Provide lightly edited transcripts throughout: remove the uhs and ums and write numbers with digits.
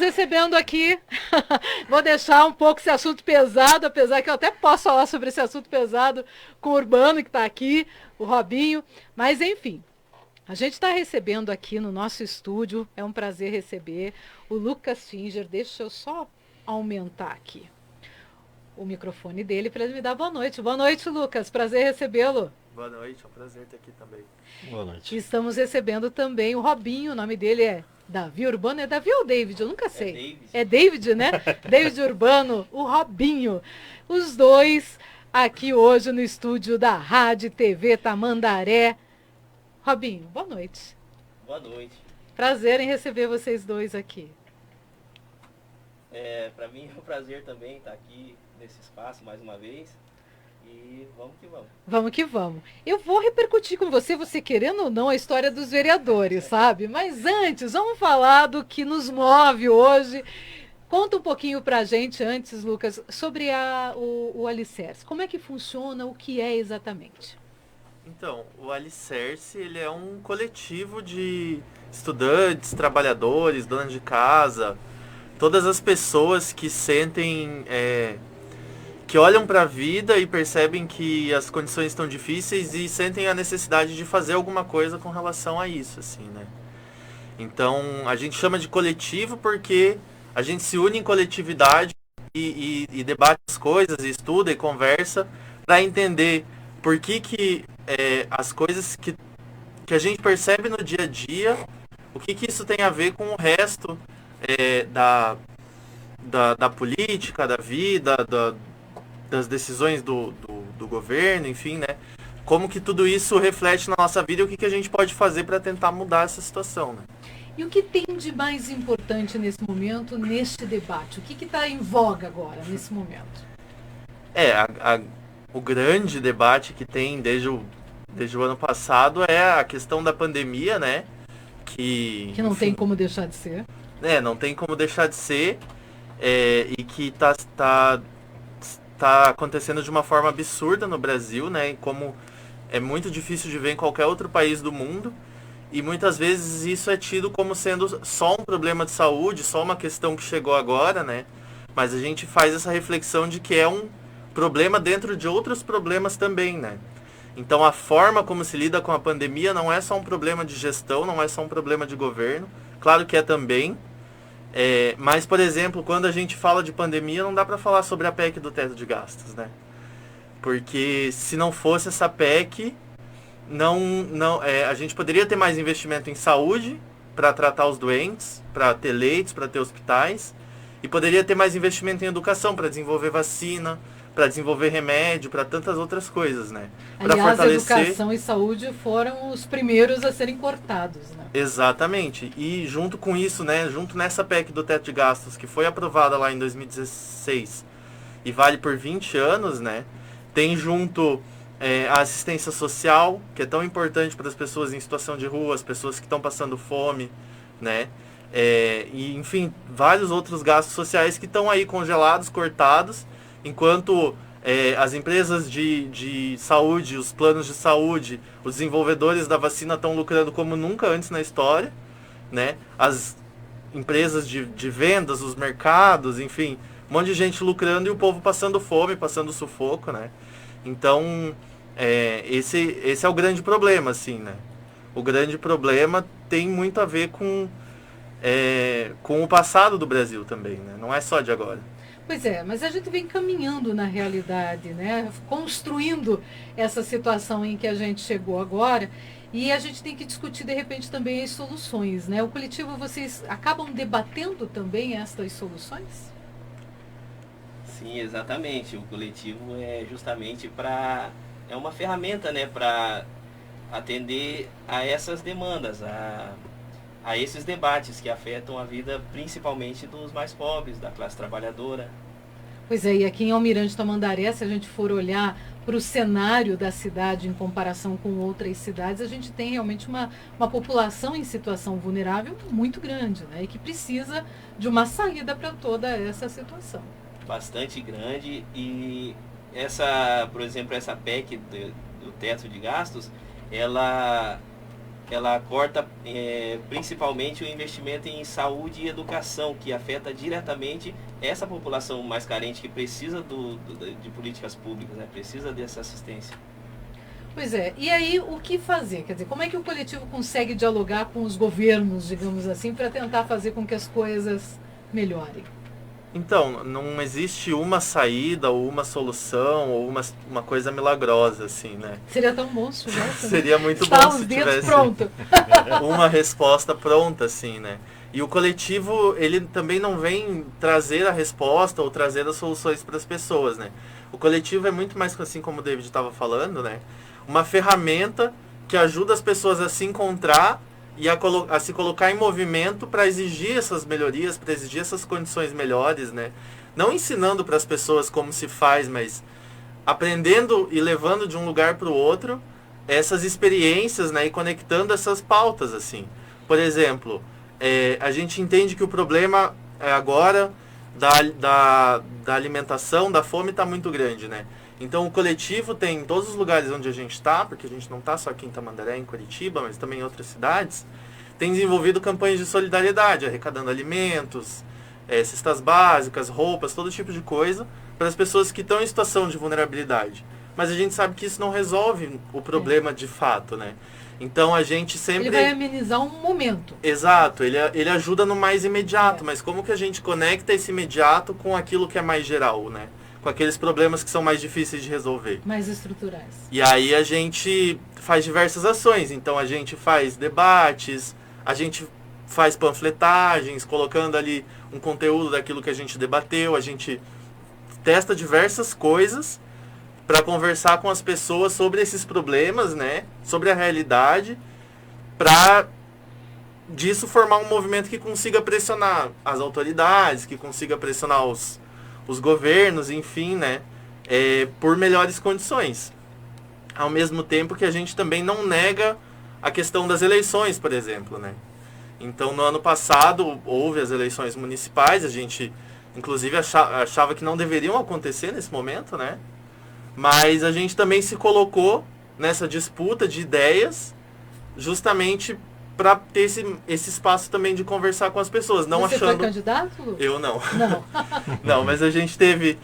recebendo aqui, vou deixar um pouco esse assunto pesado, apesar que eu até posso falar sobre esse assunto pesado com o Urbano, que está aqui, o Robinho, mas enfim. A gente está recebendo aqui no nosso estúdio, é um prazer receber o Lucas Finger. Deixa eu só aumentar aqui o microfone dele para ele me dar boa noite. Boa noite, Lucas, prazer recebê-lo. Boa noite, é um prazer estar aqui também. Boa noite. E estamos recebendo também o Robinho, o nome dele é Davi Urbano. É Davi ou David? Eu nunca sei. É David, né? David Urbano, o Robinho. Os dois aqui hoje no estúdio da Rádio TV Tamandaré. Robinho, boa noite. Boa noite. Prazer em receber vocês dois aqui. Para mim é um prazer também estar aqui nesse espaço mais uma vez. E vamos que vamos. Vamos que vamos. Eu vou repercutir com você querendo ou não, a história dos vereadores, sabe? Mas antes, vamos falar do que nos move hoje. Conta um pouquinho pra gente antes, Lucas, sobre o Alicerce. Como é que funciona, o que é exatamente? Então, o Alicerce, ele é um coletivo de estudantes, trabalhadores, donas de casa, todas as pessoas que sentem, que olham para a vida e percebem que as condições estão difíceis e sentem a necessidade de fazer alguma coisa com relação a isso, assim, né? Então, a gente chama de coletivo porque a gente se une em coletividade e debate as coisas, e estuda e conversa para entender por que as coisas que a gente percebe no dia a dia, o que isso tem a ver com o resto da política, da vida, das decisões do governo, enfim, né? Como que tudo isso reflete na nossa vida e o que a gente pode fazer para tentar mudar essa situação, né? E o que tem de mais importante nesse momento, neste debate? O que está em voga agora, nesse momento? O grande debate que tem desde o ano passado é a questão da pandemia, né? Que não tem como deixar de ser. Não tem como deixar de ser. E que tá acontecendo de uma forma absurda no Brasil, né? E como é muito difícil de ver em qualquer outro país do mundo. E muitas vezes isso é tido como sendo só um problema de saúde, só uma questão que chegou agora, né? Mas a gente faz essa reflexão de que é um problema dentro de outros problemas também, né? Então a forma como se lida com a pandemia não é só um problema de gestão, não é só um problema de governo. Claro que é também. Mas, por exemplo, quando a gente fala de pandemia, não dá para falar sobre a PEC do teto de gastos, né? Porque se não fosse essa PEC, a gente poderia ter mais investimento em saúde para tratar os doentes, para ter leitos, para ter hospitais, e poderia ter mais investimento em educação para desenvolver vacina, para desenvolver remédio, para tantas outras coisas, né? Para Aliás, fortalecer... educação e saúde foram os primeiros a serem cortados, né? Exatamente. E junto com isso, né, junto nessa PEC do teto de gastos, que foi aprovada lá em 2016 e vale por 20 anos, né, tem junto a assistência social, que é tão importante para as pessoas em situação de rua, as pessoas que estão passando fome, né, e enfim, vários outros gastos sociais que estão aí congelados, cortados, enquanto as empresas de saúde, os planos de saúde, os desenvolvedores da vacina estão lucrando como nunca antes na história, né? As empresas de vendas, os mercados, enfim, um monte de gente lucrando e o povo passando fome, passando sufoco, né? Então, esse é o grande problema, assim, né? O grande problema tem muito a ver com o passado do Brasil também, né? Não é só de agora. Pois é, mas a gente vem caminhando na realidade, né? Construindo essa situação em que a gente chegou agora, e a gente tem que discutir de repente também as soluções, né? O coletivo, vocês acabam debatendo também estas soluções? Sim, exatamente. O coletivo é justamente é uma ferramenta, né, para atender a essas demandas, a esses debates que afetam a vida principalmente dos mais pobres, da classe trabalhadora. Pois é, e aqui em Almirante Tamandaré, se a gente for olhar para o cenário da cidade em comparação com outras cidades, a gente tem realmente uma população em situação vulnerável muito grande, né? E que precisa de uma saída para toda essa situação. Bastante grande, e por exemplo, essa PEC do teto de gastos, ela ela corta principalmente o investimento em saúde e educação, que afeta diretamente essa população mais carente que precisa de políticas públicas, né? Precisa dessa assistência. Pois é, e aí o que fazer? Quer dizer, como é que o coletivo consegue dialogar com os governos, digamos assim, para tentar fazer com que as coisas melhorem? Então, não existe uma saída ou uma solução ou uma coisa milagrosa, assim, né? Seria tão bom se tivesse, né? Seria muito Tá bom os se dedos tivesse pronto. uma resposta pronta, assim, né? E o coletivo, ele também não vem trazer a resposta ou trazer as soluções para as pessoas, né? O coletivo é muito mais, assim como o David estava falando, né? Uma ferramenta que ajuda as pessoas a se encontrar e a se colocar em movimento para exigir essas melhorias, para exigir essas condições melhores, né? Não ensinando para as pessoas como se faz, mas aprendendo e levando de um lugar para o outro essas experiências, né? E conectando essas pautas, assim. Por exemplo, a gente entende que o problema agora da alimentação, da fome está muito grande, né? Então o coletivo tem em todos os lugares onde a gente está, porque a gente não está só aqui em Tamandaré, em Curitiba, mas também em outras cidades, tem desenvolvido campanhas de solidariedade, arrecadando alimentos, cestas básicas, roupas, todo tipo de coisa, para as pessoas que estão em situação de vulnerabilidade. Mas a gente sabe que isso não resolve o problema de fato, né? Então a gente sempre... Ele vai amenizar um momento. Exato, ele ajuda no mais imediato, mas como que a gente conecta esse imediato com aquilo que é mais geral, né? Com aqueles problemas que são mais difíceis de resolver. Mais estruturais. E aí a gente faz diversas ações. Então a gente faz debates, a gente faz panfletagens, colocando ali um conteúdo daquilo que a gente debateu, a gente testa diversas coisas para conversar com as pessoas sobre esses problemas, né? Sobre a realidade, para disso formar um movimento que consiga pressionar as autoridades, que consiga pressionar os governos, enfim, né, por melhores condições. Ao mesmo tempo que a gente também não nega a questão das eleições, por exemplo, né. Então, no ano passado, houve as eleições municipais, a gente, inclusive, achava que não deveriam acontecer nesse momento, né, mas a gente também se colocou nessa disputa de ideias, justamente para ter esse espaço também de conversar com as pessoas, não Você achando... foi candidato? Eu não. Não. Não, mas a gente teve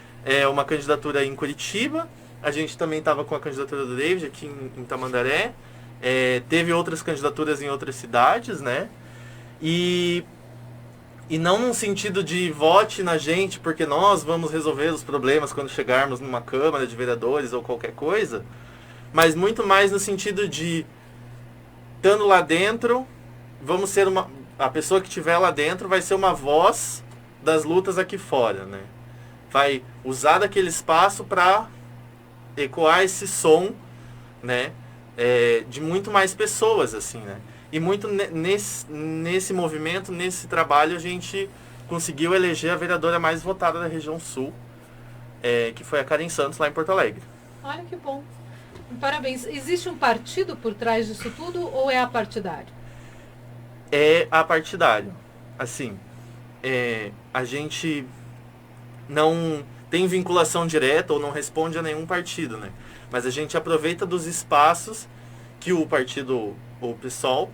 uma candidatura em Curitiba, a gente também estava com a candidatura do David aqui em Tamandaré, teve outras candidaturas em outras cidades, né? E não num sentido de vote na gente, porque nós vamos resolver os problemas quando chegarmos numa Câmara de Vereadores ou qualquer coisa, mas muito mais no sentido de, estando lá dentro, vamos ser a pessoa que estiver lá dentro vai ser uma voz das lutas aqui fora, né? Vai usar daquele espaço para ecoar esse som, né? De muito mais pessoas, assim, né? E muito nesse movimento, nesse trabalho, a gente conseguiu eleger a vereadora mais votada da região sul, que foi a Karen Santos, lá em Porto Alegre. Olha que bom. Parabéns. Existe um partido por trás disso tudo ou é apartidário? É apartidário. Assim, a gente não tem vinculação direta ou não responde a nenhum partido, né? Mas a gente aproveita dos espaços que o partido, o PSOL,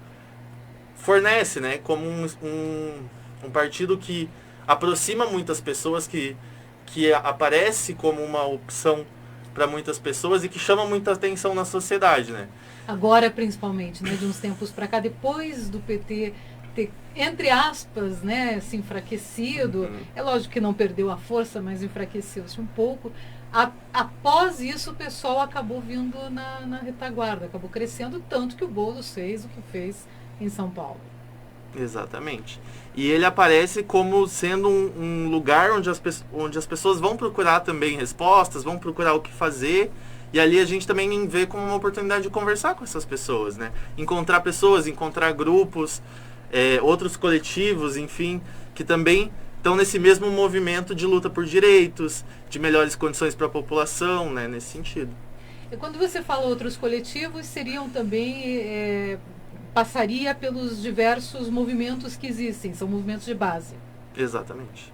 fornece, né? Como um partido que aproxima muitas pessoas, que aparece como uma opção para muitas pessoas e que chama muita atenção na sociedade, né? Agora, principalmente, né, de uns tempos para cá, depois do PT ter, entre aspas, né, se enfraquecido, é lógico que não perdeu a força, mas enfraqueceu-se um pouco. Após isso, o pessoal acabou vindo na retaguarda, acabou crescendo tanto que o Boulos fez o que fez em São Paulo. Exatamente. E ele aparece como sendo um lugar onde as pessoas vão procurar também respostas, vão procurar o que fazer. E ali a gente também vê como uma oportunidade de conversar com essas pessoas, né? Encontrar pessoas, encontrar grupos, outros coletivos, enfim, que também estão nesse mesmo movimento de luta por direitos, de melhores condições para a população, né? Nesse sentido. E quando você fala outros coletivos, seriam também... passaria pelos diversos movimentos que existem, são movimentos de base. Exatamente.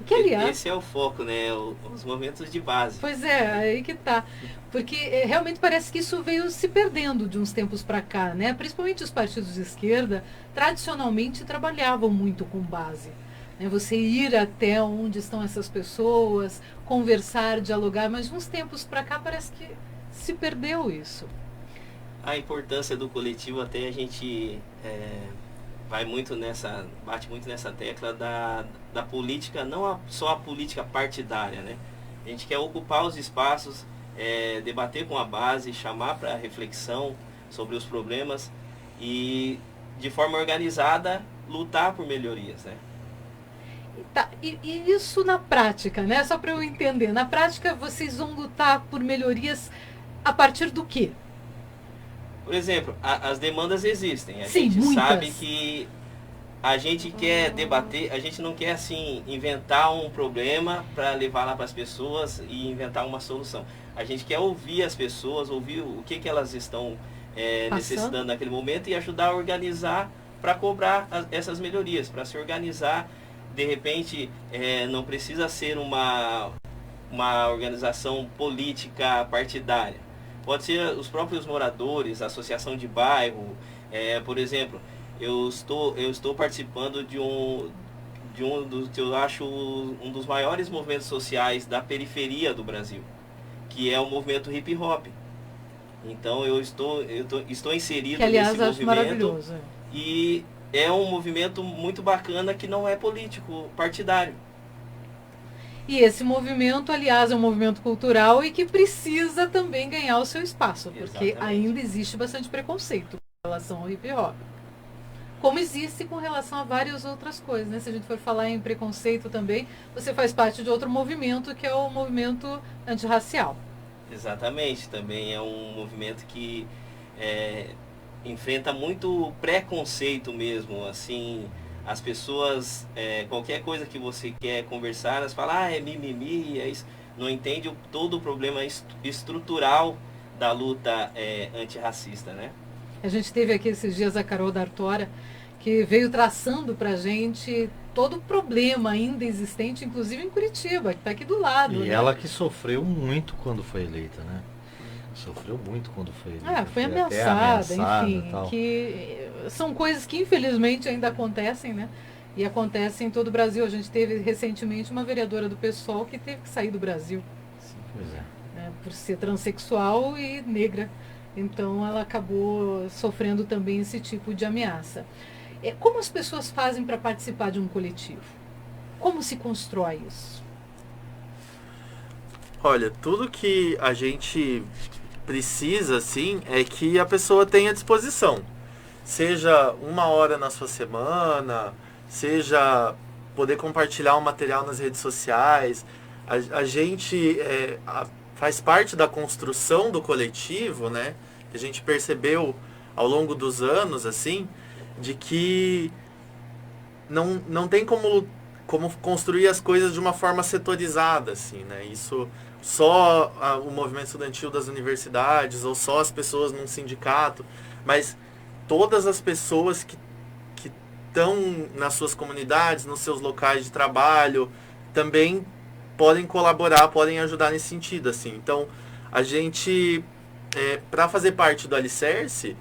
Que, aliás, esse é o foco, né? Os movimentos de base. Pois é, aí que tá. Porque realmente parece que isso veio se perdendo de uns tempos para cá, né? Principalmente os partidos de esquerda, tradicionalmente trabalhavam muito com base. Né? Você ir até onde estão essas pessoas, conversar, dialogar, mas de uns tempos para cá parece que se perdeu isso. A importância do coletivo, até a gente bate muito nessa tecla da política, não só a política partidária, né? A gente quer ocupar os espaços, debater com a base, chamar para reflexão sobre os problemas e, de forma organizada, lutar por melhorias, né? Tá, e isso na prática, né? Só para eu entender, na prática vocês vão lutar por melhorias a partir do quê? Por exemplo, as demandas existem. A Sim, gente muitas. sabe que a gente quer debater, a gente não quer assim inventar um problema para levar lá para as pessoas e inventar uma solução. A gente quer ouvir as pessoas, ouvir o que elas estão necessitando naquele momento e ajudar a organizar para cobrar essas melhorias, para se organizar. De repente, não precisa ser uma organização política partidária. Pode ser os próprios moradores, a associação de bairro. Por exemplo, eu estou participando de um dos que eu acho um dos maiores movimentos sociais da periferia do Brasil, que é o movimento hip hop. Então eu estou inserido que, aliás, nesse acho movimento maravilhoso. e é um movimento muito bacana que não é político, partidário. E esse movimento, aliás, é um movimento cultural e que precisa também ganhar o seu espaço, porque Exatamente. ainda existe bastante preconceito com relação ao hip hop. Como existe com relação a várias outras coisas, né? Se a gente for falar em preconceito também, você faz parte de outro movimento, que é o movimento antirracial. Exatamente, também é um movimento que enfrenta muito preconceito mesmo, assim, as pessoas, qualquer coisa que você quer conversar, elas falam, é mimimi, é isso, não entende todo o problema estrutural da luta antirracista, né? A gente teve aqui esses dias a Carol D'Artora, que veio traçando pra gente todo o problema ainda existente, inclusive em Curitiba, que está aqui do lado. E né? ela que sofreu muito quando foi eleita, né? Sofreu muito quando foi eleita. Foi até ameaçada, ameaçada enfim. e tal. Que são coisas que infelizmente ainda acontecem, né? E acontecem em todo o Brasil. A gente teve recentemente uma vereadora do PSOL que teve que sair do Brasil. Pois é. Né? Por ser transexual e negra. Então ela acabou sofrendo também esse tipo de ameaça. Como as pessoas fazem para participar de um coletivo? Como se constrói isso? Olha, tudo que a gente precisa, assim, é que a pessoa tenha disposição. Seja 1 hora na sua semana, seja poder compartilhar um material nas redes sociais. A gente faz parte da construção do coletivo, né? A gente percebeu ao longo dos anos, assim, de que não tem como construir as coisas de uma forma setorizada, assim, né? Isso só o movimento estudantil das universidades ou só as pessoas num sindicato, mas todas as pessoas que estão nas suas comunidades, nos seus locais de trabalho, também podem colaborar, podem ajudar nesse sentido, assim. Então, a gente, para fazer parte do Alicerce,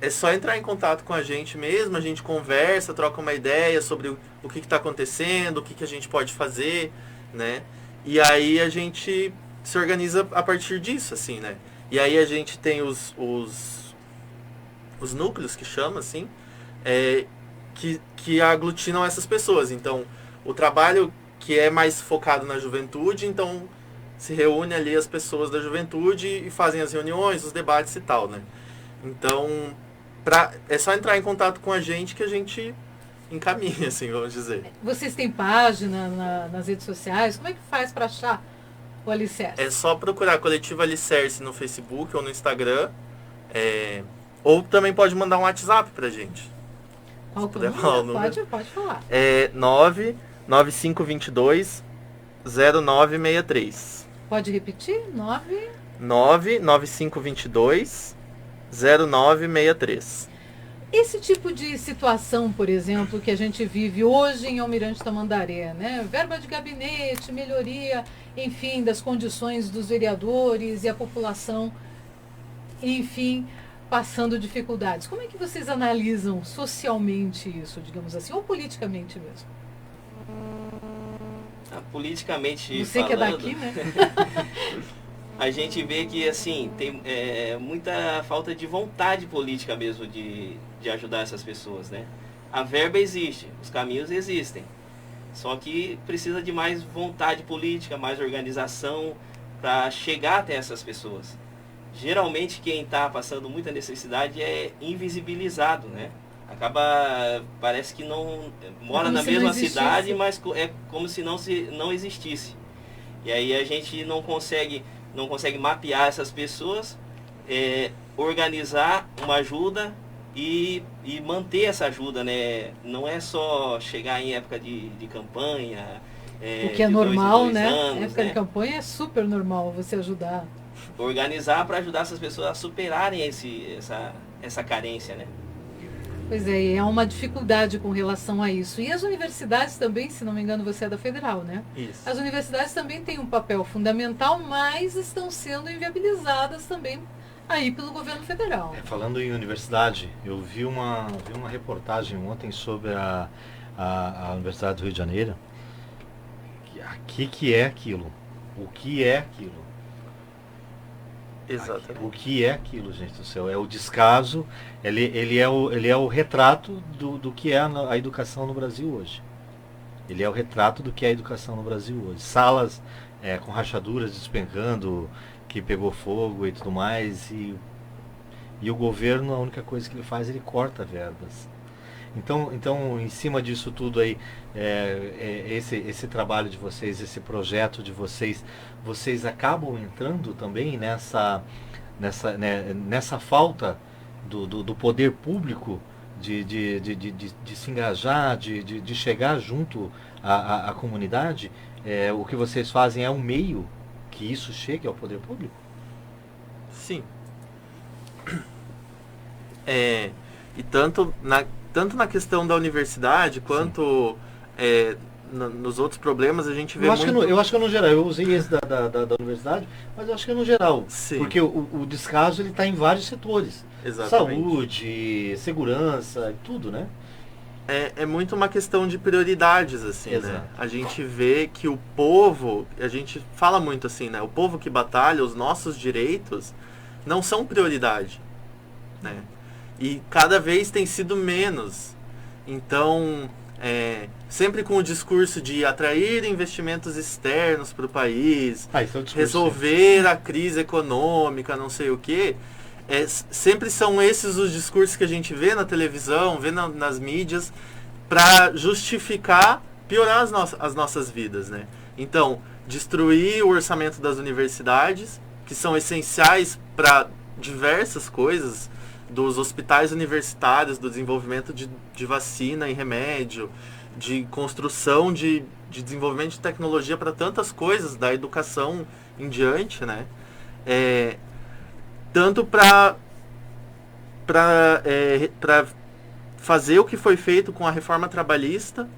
é só entrar em contato com a gente mesmo, a gente conversa, troca uma ideia sobre o que está acontecendo, o que a gente pode fazer, né? E aí a gente se organiza a partir disso, assim, né? E aí a gente tem os núcleos, que chama, assim, que aglutinam essas pessoas. Então, o trabalho que é mais focado na juventude, então se reúne ali as pessoas da juventude e fazem as reuniões, os debates e tal, né? Então, é só entrar em contato com a gente que a gente encaminha, assim, vamos dizer. Vocês têm página nas redes sociais? Como é que faz para achar o Alicerce? É só procurar Coletivo Alicerce no Facebook ou no Instagram. Ou também pode mandar um WhatsApp pra gente. Qual que é o número? Pode falar. 99522 0963. Pode repetir? 99522 0963. Esse tipo de situação, por exemplo, que a gente vive hoje em Almirante Tamandaré, né? Verba de gabinete, melhoria, enfim, das condições dos vereadores e a população, enfim, passando dificuldades. Como é que vocês analisam socialmente isso, digamos assim, ou politicamente mesmo? Politicamente Você que é falando, daqui, né? a gente vê que assim tem muita falta de vontade política mesmo de ajudar essas pessoas, né? A verba existe, os caminhos existem, só que precisa de mais vontade política, mais organização para chegar até essas pessoas. Geralmente quem está passando muita necessidade é invisibilizado, né? Parece que não mora na mesma cidade, mas é como se não existisse. E aí a gente não consegue mapear essas pessoas, organizar uma ajuda e manter essa ajuda, né? Não é só chegar em época de campanha. O que é normal, né? Anos, Época né? de campanha é super normal você ajudar. Organizar para ajudar essas pessoas a superarem essa carência, né? Pois é, é uma dificuldade com relação a isso. E as universidades também, se não me engano, você é da Federal, né? Isso. As universidades também têm um papel fundamental, mas estão sendo inviabilizadas também aí pelo governo federal. Falando em universidade, eu vi uma reportagem ontem sobre a Universidade do Rio de Janeiro. Que é aquilo? O que é aquilo? Exatamente. O que é aquilo, gente do céu? É o descaso, ele é o retrato do que é a educação no Brasil hoje. Ele é o retrato do que é a educação no Brasil hoje. Salas com rachaduras despencando, que pegou fogo e tudo mais, e o governo, a única coisa que ele faz, ele corta verbas. Então, em cima disso tudo aí, esse trabalho de vocês, esse projeto de vocês acabam entrando também nessa falta do poder público de se engajar, de chegar junto à comunidade. O que vocês fazem é um meio que isso chegue ao poder público? Sim. E tanto na questão da universidade, quanto nos outros problemas, a gente vê eu acho que no geral, eu usei esse da universidade, mas eu acho que é no geral. Sim. Porque o descaso está em vários setores. Exatamente. Saúde, segurança, tudo, né? É muito uma questão de prioridades, assim, Exato. né? A gente vê que o povo, a gente fala muito assim, né? O povo que batalha, os nossos direitos, não são prioridade, né? E cada vez tem sido menos. Então, sempre com o discurso de atrair investimentos externos para o país, Isso é o discurso, resolver a crise econômica, não sei o quê, sempre são esses os discursos que a gente vê na televisão, vê nas mídias, para justificar piorar as nossas vidas, né? Então, destruir o orçamento das universidades, que são essenciais para diversas coisas, dos hospitais universitários, do desenvolvimento de vacina e remédio, de construção de desenvolvimento de tecnologia para tantas coisas, da educação em diante, né? Tanto para fazer o que foi feito com a reforma trabalhista,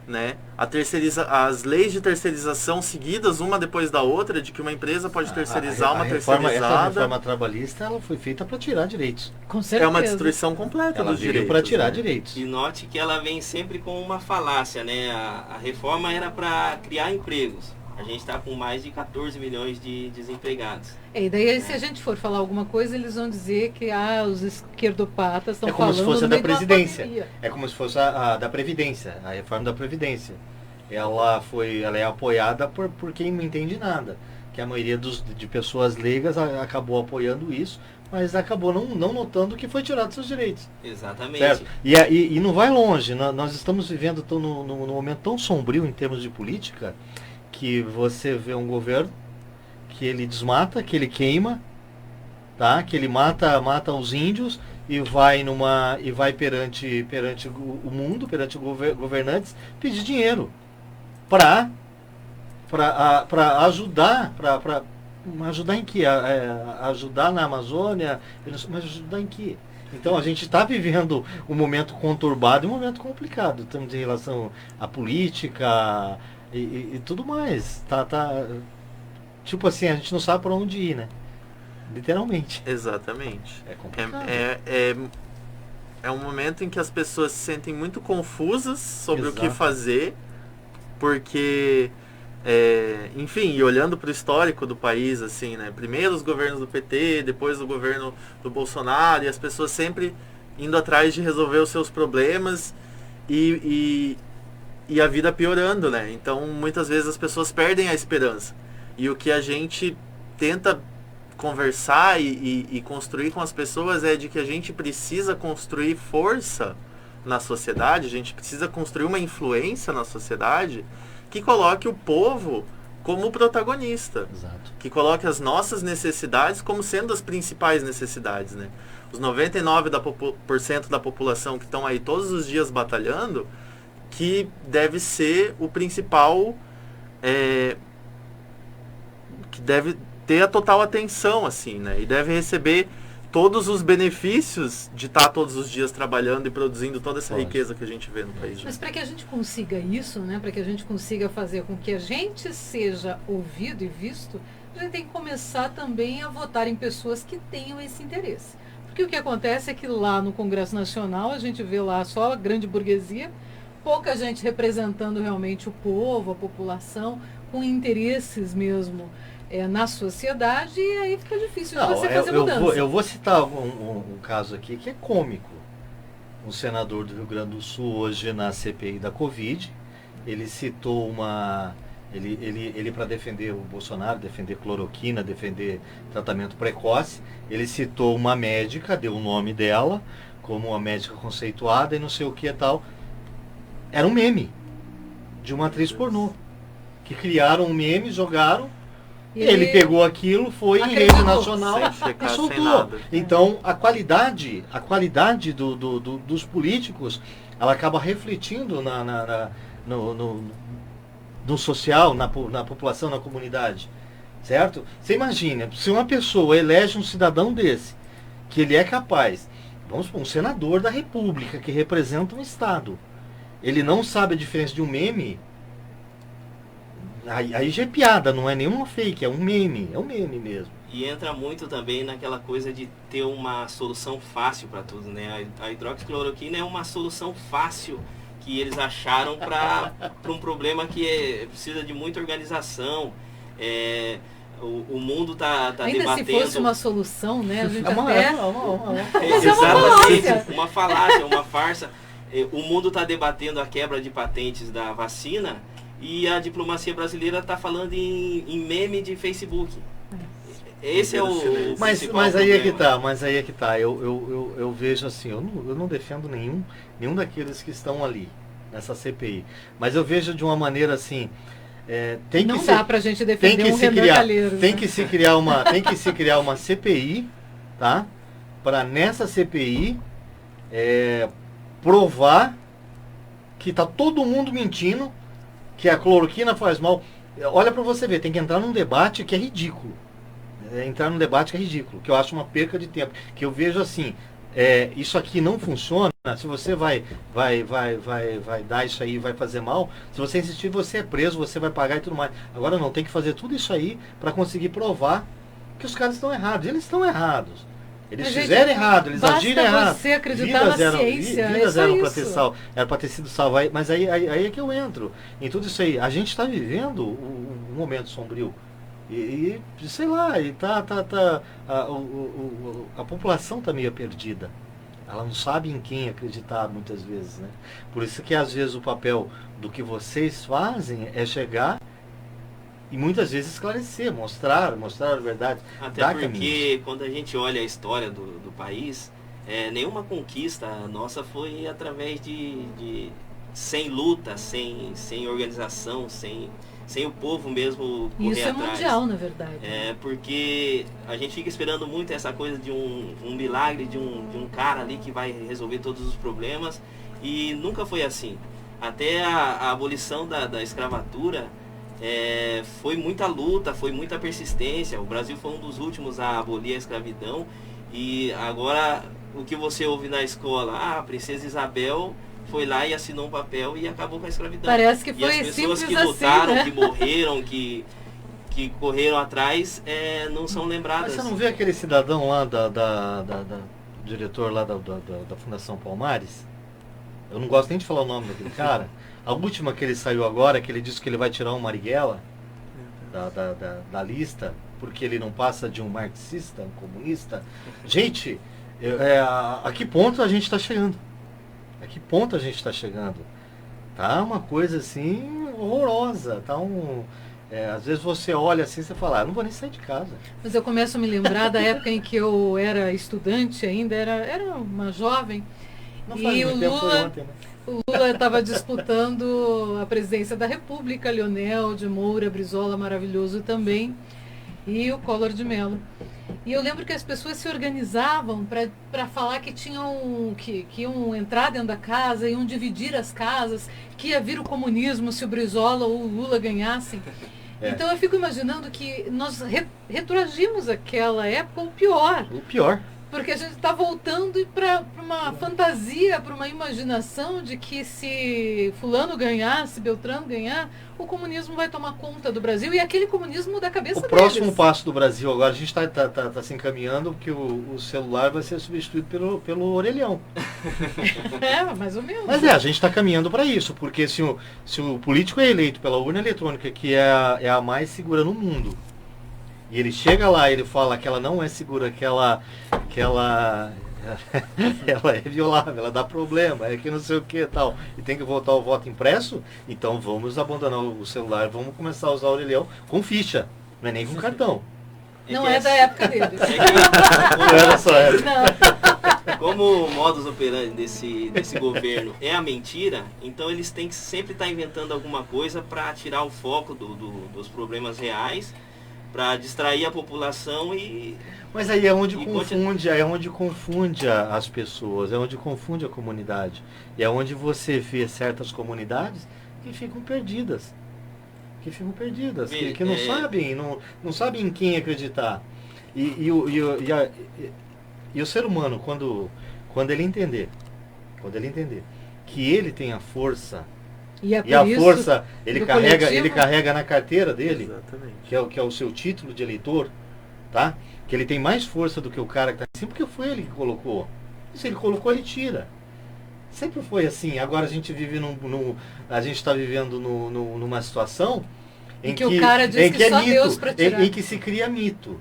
né? As leis de terceirização seguidas uma depois da outra, de que uma empresa pode terceirizar uma terceirizada. Essa reforma trabalhista, ela foi feita para tirar direitos. Com certeza. É uma destruição completa Ela dos veio direitos. para tirar né? direitos. E note que ela vem sempre com uma falácia, né? A reforma era para criar empregos. A gente está com mais de 14 milhões de desempregados. E daí, se a gente for falar alguma coisa, eles vão dizer que os esquerdopatas estão É como falando se fosse a no da meio de uma Previdência. pandemia. É como se fosse a da Previdência, a reforma da Previdência. Ela é apoiada por quem não entende nada. Que a maioria de pessoas leigas acabou apoiando isso, mas acabou não notando que foi tirado seus direitos. Exatamente. Certo? E não vai longe. Nós estamos vivendo num momento tão sombrio em termos de política, que você vê um governo que ele desmata, que ele queima, tá? Que ele mata os índios e vai perante o mundo, perante os governantes, pedir dinheiro para ajudar, para ajudar em quê? Ajudar na Amazônia, mas ajudar em quê? Então a gente está vivendo um momento conturbado e um momento complicado, tanto em relação à política e tudo mais. Tipo assim, a gente não sabe para onde ir, né? Literalmente. Exatamente. É complicado. É um momento em que as pessoas se sentem muito confusas sobre o que Exato. fazer, porque, enfim, e olhando para o histórico do país, assim, né? Primeiro os governos do PT, depois o governo do Bolsonaro, e as pessoas sempre indo atrás de resolver os seus problemas e a vida piorando, né? Então, muitas vezes as pessoas perdem a esperança. E o que a gente tenta conversar e construir com as pessoas é de que a gente precisa construir força na sociedade, a gente precisa construir uma influência na sociedade que coloque o povo como protagonista. Exato. Que coloque as nossas necessidades como sendo as principais necessidades, né? Os 99% da população que estão aí todos os dias batalhando, que deve ser o principal, que deve ter a total atenção, assim, né? E deve receber todos os benefícios de estar todos os dias trabalhando e produzindo toda essa riqueza que a gente vê no país. Mas para que a gente consiga isso, né, para que a gente consiga fazer com que a gente seja ouvido e visto, a gente tem que começar também a votar em pessoas que tenham esse interesse. Porque o que acontece é que lá no Congresso Nacional a gente vê lá só a grande burguesia, pouca gente representando realmente o povo, a população, com interesses mesmo na sociedade, e aí fica difícil de você fazer mudança. Eu vou citar um caso aqui que é cômico. Um senador do Rio Grande do Sul, hoje na CPI da Covid, ele citou ele para defender o Bolsonaro, defender cloroquina, defender tratamento precoce, ele citou uma médica, deu o nome dela como uma médica conceituada e não sei o que e tal. Era um meme de uma atriz pornô, que criaram um meme, jogaram. Ele pegou aquilo, foi em rede nacional e soltou. Então a qualidade dos políticos, ela acaba refletindo no social, na população, na comunidade. Certo? Você imagina, se uma pessoa elege um cidadão desse, que ele é capaz, vamos supor, um senador da República, que representa um Estado, ele não sabe a diferença de um meme. Aí já é piada, não é nenhuma fake, é um meme mesmo. E entra muito também naquela coisa de ter uma solução fácil para tudo, né? A hidroxicloroquina é uma solução fácil que eles acharam para um problema que precisa de muita organização. O mundo tá ainda debatendo... se fosse uma solução, né? A gente Exatamente, uma falácia, uma farsa. O mundo está debatendo a quebra de patentes da vacina e a diplomacia brasileira está falando em meme de Facebook. Esse é o mas aí é que tá. Eu vejo assim, eu não defendo nenhum daqueles que estão ali nessa CPI, mas eu vejo de uma maneira assim, não dá pra gente defender Renan Calheiros. Tem que se criar uma CPI, tá? Para nessa CPI provar que tá todo mundo mentindo, que a cloroquina faz mal. Olha para você ver, tem que entrar num debate que é ridículo. Que eu acho uma perca de tempo. Que eu vejo assim, isso aqui não funciona, se você vai dar isso aí, vai fazer mal, se você insistir, você é preso, você vai pagar e tudo mais. Agora não, tem que fazer tudo isso aí para conseguir provar que os caras estão errados. Eles estão errados. Eles fizeram errado, eles agiram errado. Você acreditar na ciência. Vidas era para ter sido salvo. Mas aí é que eu entro. Em tudo isso aí, a gente está vivendo um momento sombrio. E sei lá, a população está meio perdida. Ela não sabe em quem acreditar muitas vezes, né? Por isso que às vezes o papel do que vocês fazem é chegar e muitas vezes esclarecer, mostrar a verdade. Até porque caminhos. Quando a gente olha a história do país, nenhuma conquista nossa foi através de sem luta, sem organização, sem o povo mesmo correr Isso atrás. É mundial, na verdade. Porque a gente fica esperando muito essa coisa de um milagre, de um cara ali que vai resolver todos os problemas, e nunca foi assim. Até a abolição da escravatura, foi muita luta, foi muita persistência. O Brasil foi um dos últimos a abolir a escravidão, e agora o que você ouve na escola, a Princesa Isabel foi lá e assinou um papel e acabou com a escravidão. Parece que E foi as pessoas simples que lutaram, assim, né? que morreram, que correram atrás, não são Mas lembradas. você não vê aquele cidadão lá, diretor lá da Fundação Palmares? Eu não gosto nem de falar o nome daquele cara. A última que ele saiu agora, que ele disse que ele vai tirar o Marighella da lista, porque ele não passa de um marxista, um comunista. Gente, a que ponto a gente está chegando? A que ponto a gente está chegando? Tá uma coisa assim horrorosa. Tá às vezes você olha assim e você fala, não vou nem sair de casa. Mas eu começo a me lembrar da época em que eu era estudante ainda, era uma jovem. Não faz E muito tempo, foi ontem, né? o Lula estava disputando a presidência da República, Leonel de Moura, Brizola, maravilhoso também, e o Collor de Mello. E eu lembro que as pessoas se organizavam para falar que iam entrar dentro da casa, iam dividir as casas, que ia vir o comunismo se o Brizola ou o Lula ganhassem. Então eu fico imaginando que nós retroagimos aquela época, ou pior. O pior. Porque a gente está voltando para uma fantasia, para uma imaginação de que se fulano ganhar, se Beltrano ganhar, o comunismo vai tomar conta do Brasil e aquele comunismo da cabeça O deles. próximo passo do Brasil agora, a gente está se encaminhando que o celular vai ser substituído pelo orelhão. Mais ou menos. Mas a gente está caminhando para isso, porque se o político é eleito pela urna eletrônica, que é a mais segura no mundo, e ele chega lá e ele fala que ela não é segura, que ela é violável, ela dá problema, é que não sei o que e tal, e tem que voltar ao voto impresso, então vamos abandonar o celular, vamos começar a usar o orelhão com ficha, não é nem com cartão. Não é da época deles. Não era só essa. Não. Como o modus operandi desse governo é a mentira, então eles têm que sempre estar inventando alguma coisa para tirar o foco dos problemas reais, para distrair a população Mas aí é onde confunde as pessoas, é onde confunde a comunidade. E é onde você vê certas comunidades que ficam perdidas. Que não sabem em quem acreditar. E o ser humano, quando ele entender que ele tem a força, E a força ele coletivo. carrega na carteira dele, Exatamente. que é o seu título de eleitor, tá? Que ele tem mais força do que o cara que está em cima, porque foi ele que colocou. Se ele colocou, ele tira. Sempre foi assim. Agora a gente vive a gente está vivendo numa situação em que o cara diz que só mito, Deus para tirar. em que se cria mito.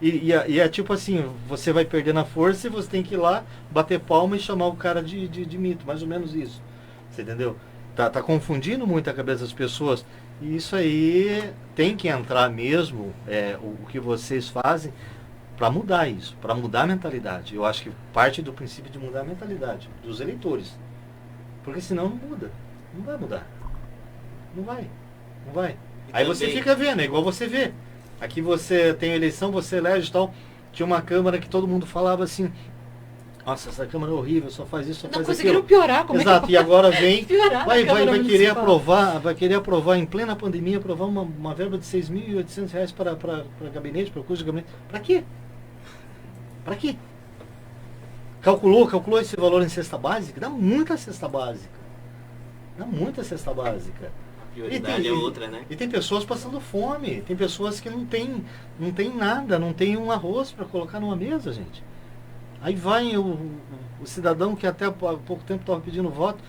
E é tipo assim, você vai perdendo a força e você tem que ir lá, bater palma e chamar o cara de mito, mais ou menos isso. Você entendeu? Tá confundindo muito a cabeça das pessoas. E isso aí tem que entrar mesmo, o que vocês fazem, para mudar isso, para mudar a mentalidade. Eu acho que parte do princípio de mudar a mentalidade dos eleitores. Porque senão não muda. Não vai mudar. Não vai. Aí você fica vendo, é igual você vê. Aqui você tem eleição, você elege e tal. Tinha uma Câmara que todo mundo falava assim, nossa, essa Câmara é horrível, só faz isso, só Não faz conseguiram aquilo. piorar, como Exato, é que e agora vem, piorar vai na Câmara Municipal? vai querer aprovar em plena pandemia, aprovar uma verba de R$6.800 para gabinete, para o custo de gabinete. Para quê? Para quê? Calculou esse valor em cesta básica? Dá muita cesta básica. a prioridade é outra, né? E tem pessoas passando fome, tem pessoas que não tem nada, não tem um arroz para colocar numa mesa, gente. Aí vai o cidadão que até há pouco tempo estava pedindo voto,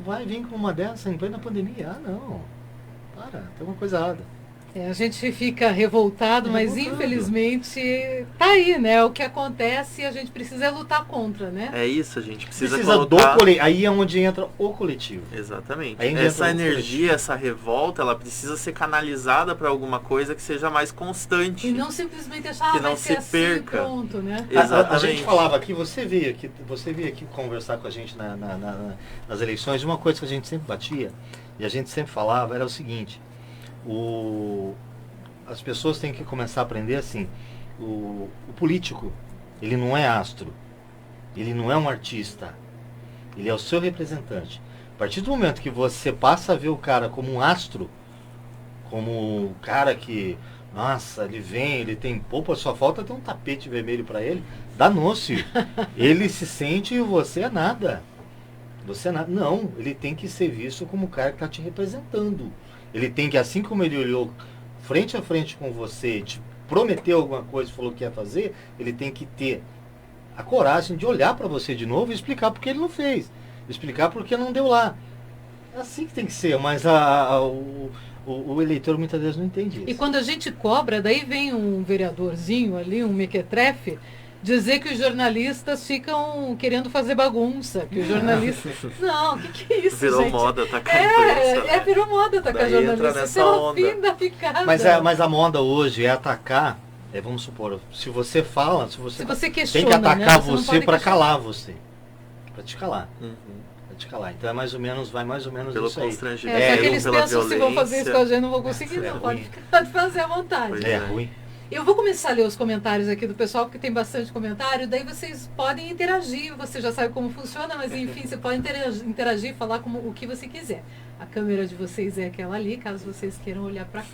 vai vir com uma dessa em plena pandemia. Ah, não. Tem uma coisa errada. A gente fica revoltado, mas infelizmente tá aí, né? O que acontece e a gente precisa lutar contra, né? É isso, a gente precisa do colocar... coletivo. Aí é onde entra o coletivo. Exatamente. Aí Essa entra o energia, essa revolta, ela precisa ser canalizada para alguma coisa que seja mais constante. E não simplesmente achar Que vai não ser se assim, perca. pronto, né? Exatamente. A gente falava aqui, você veio aqui conversar com a gente nas eleições, uma coisa que a gente sempre batia, e a gente sempre falava, era o seguinte, as pessoas têm que começar a aprender assim, o político, ele não é astro, ele não é um artista, ele é o seu representante. A partir do momento que você passa a ver o cara como um astro, como um cara que Nossa, ele vem, ele tem polpa, só falta ter um tapete vermelho para ele. Danou-se. Ele se sente e você é nada. Você é nada. Não, ele tem que ser visto como o cara que está te representando. Ele tem que, assim como ele olhou frente a frente com você, te prometeu alguma coisa e falou que ia fazer, ele tem que ter a coragem de olhar para você de novo e explicar porque ele não fez. Explicar porque não deu lá. É assim que tem que ser, mas o eleitor muitas vezes não entende isso. E quando a gente cobra, daí vem um vereadorzinho ali, um mequetrefe, dizer que os jornalistas ficam querendo fazer bagunça, que os jornalistas... Não, o que é isso, Virou gente? moda atacar a imprensa. Virou moda atacar Daí entra jornalista. nessa Isso é o onda. fim da picada. Mas a moda hoje é atacar, vamos supor, se você fala, se você questiona, tem que atacar né? Você não você pode para questionar. calar você. Para te calar. Uhum. Pra te calar. Então vai mais ou menos Pelo isso aí. constrangimento, Só que eles pela pensam se vão fazer isso com a violência. gente, não vão conseguir, É não. ruim. Pode fazer à vontade. Pois É ruim. Eu vou começar a ler os comentários aqui do pessoal, porque tem bastante comentário, daí vocês podem interagir, você já sabe como funciona, mas enfim, você pode interagir e falar como, o que você quiser. A câmera de vocês é aquela ali, caso vocês queiram olhar para cá.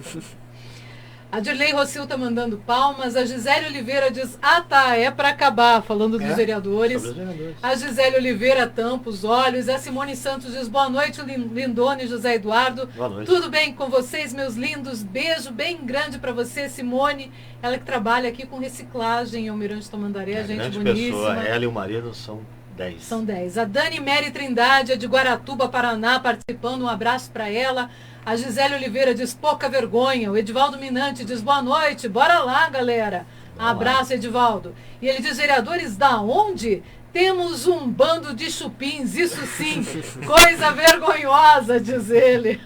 A Dirley Rossil tá mandando palmas, a Gisele Oliveira diz, tá, é para acabar, falando dos vereadores. Sobre os vereadores. A Gisele Oliveira tampa os olhos. A Simone Santos diz, boa noite, Lindone e José Eduardo. Boa noite. Tudo bem com vocês, meus lindos? Beijo bem grande para você, Simone. Ela que trabalha aqui com reciclagem em Almirante Tamandaré, gente grande boníssima. pessoa, ela e o marido são 10. São 10. A Dani Mary Trindade é de Guaratuba, Paraná, participando. Um abraço para ela. A Gisele Oliveira diz, pouca vergonha. O Edivaldo Minante diz, boa noite. Bora lá, galera. Abraço, Edivaldo. E ele diz, vereadores da onde? Temos um bando de chupins, isso sim. Coisa vergonhosa, diz ele.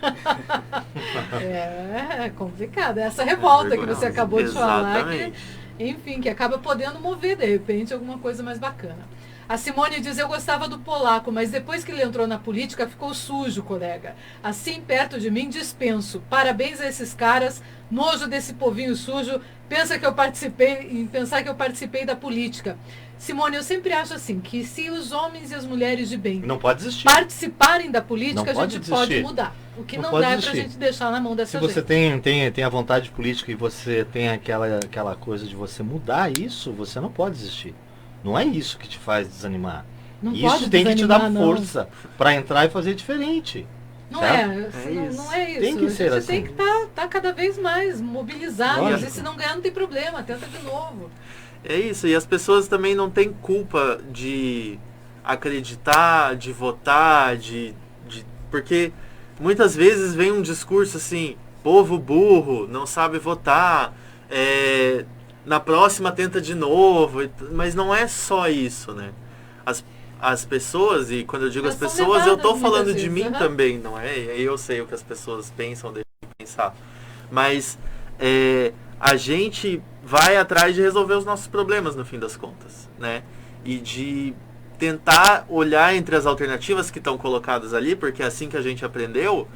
É complicado. Essa revolta que você acabou de falar. Que, enfim, que acaba podendo mover, de repente, alguma coisa mais bacana. A Simone diz, eu gostava do polaco, mas depois que ele entrou na política, ficou sujo, colega. Assim, perto de mim, dispenso. Parabéns a esses caras, nojo desse povinho sujo, pensar que eu participei da política. Simone, eu sempre acho assim, que se os homens e as mulheres de bem Não pode desistir. participarem da política, Não a gente pode pode desistir. mudar. O que Não não pode dá é pra desistir. gente deixar na mão dessa Se gente. você tem a vontade política e você tem aquela coisa de você mudar isso, você não pode desistir. Não é isso que te faz desanimar. Não Isso pode tem que te dar desanimar, não. força para entrar e fazer diferente. Não certo? não é isso. Tem que ser a gente assim. tem que estar cada vez mais mobilizado. Lógico. Às vezes, se não ganhar, não tem problema. Tenta de novo. É isso, e as pessoas também não têm culpa de acreditar, de votar, porque muitas vezes vem um discurso assim, povo burro, não sabe votar, na próxima tenta de novo, mas não é só isso, né? As pessoas, e quando eu digo Elas as são pessoas, eu tô levadas falando muitas de vezes, mim aham. também, não é? Eu sei o que as pessoas pensam, deixam de pensar. Mas a gente vai atrás de resolver os nossos problemas no fim das contas, né? E de tentar olhar entre as alternativas que estão colocadas ali, porque é assim que a gente aprendeu,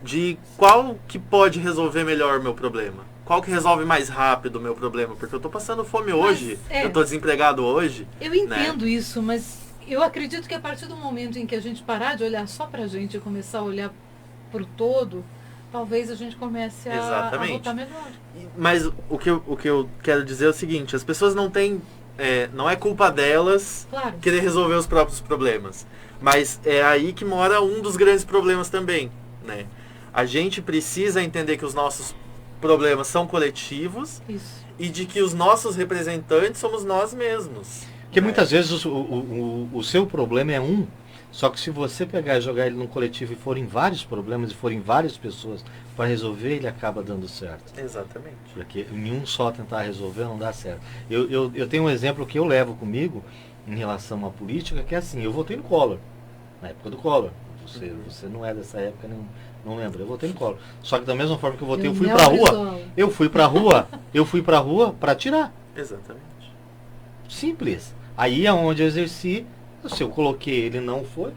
de qual que pode resolver melhor o meu problema. Qual que resolve mais rápido o meu problema? Porque eu tô passando fome hoje, eu tô desempregado hoje. Eu entendo isso, mas eu acredito que a partir do momento em que a gente parar de olhar só pra gente e começar a olhar pro todo, talvez a gente comece a Exatamente. votar melhor. Mas o que eu quero dizer é o seguinte, as pessoas não têm, não é culpa delas Claro. querer resolver os próprios problemas. Mas é aí que mora um dos grandes problemas também, né? A gente precisa entender que os nossos problemas são coletivos Isso. e de que os nossos representantes somos nós mesmos. Porque muitas vezes o seu problema é um, só que se você pegar e jogar ele num coletivo e forem vários problemas e forem várias pessoas para resolver, ele acaba dando certo. Exatamente. Porque em um só tentar resolver não dá certo. Eu tenho um exemplo que eu levo comigo em relação à política, que é assim, eu votei no Collor, na época do Collor. Você não é dessa época, não lembro. Eu votei no Collor. Só que da mesma forma que eu votei, eu fui pra rua. Eu fui pra rua para tirar. Exatamente. Simples. Aí é onde eu exerci, se eu coloquei ele não foi,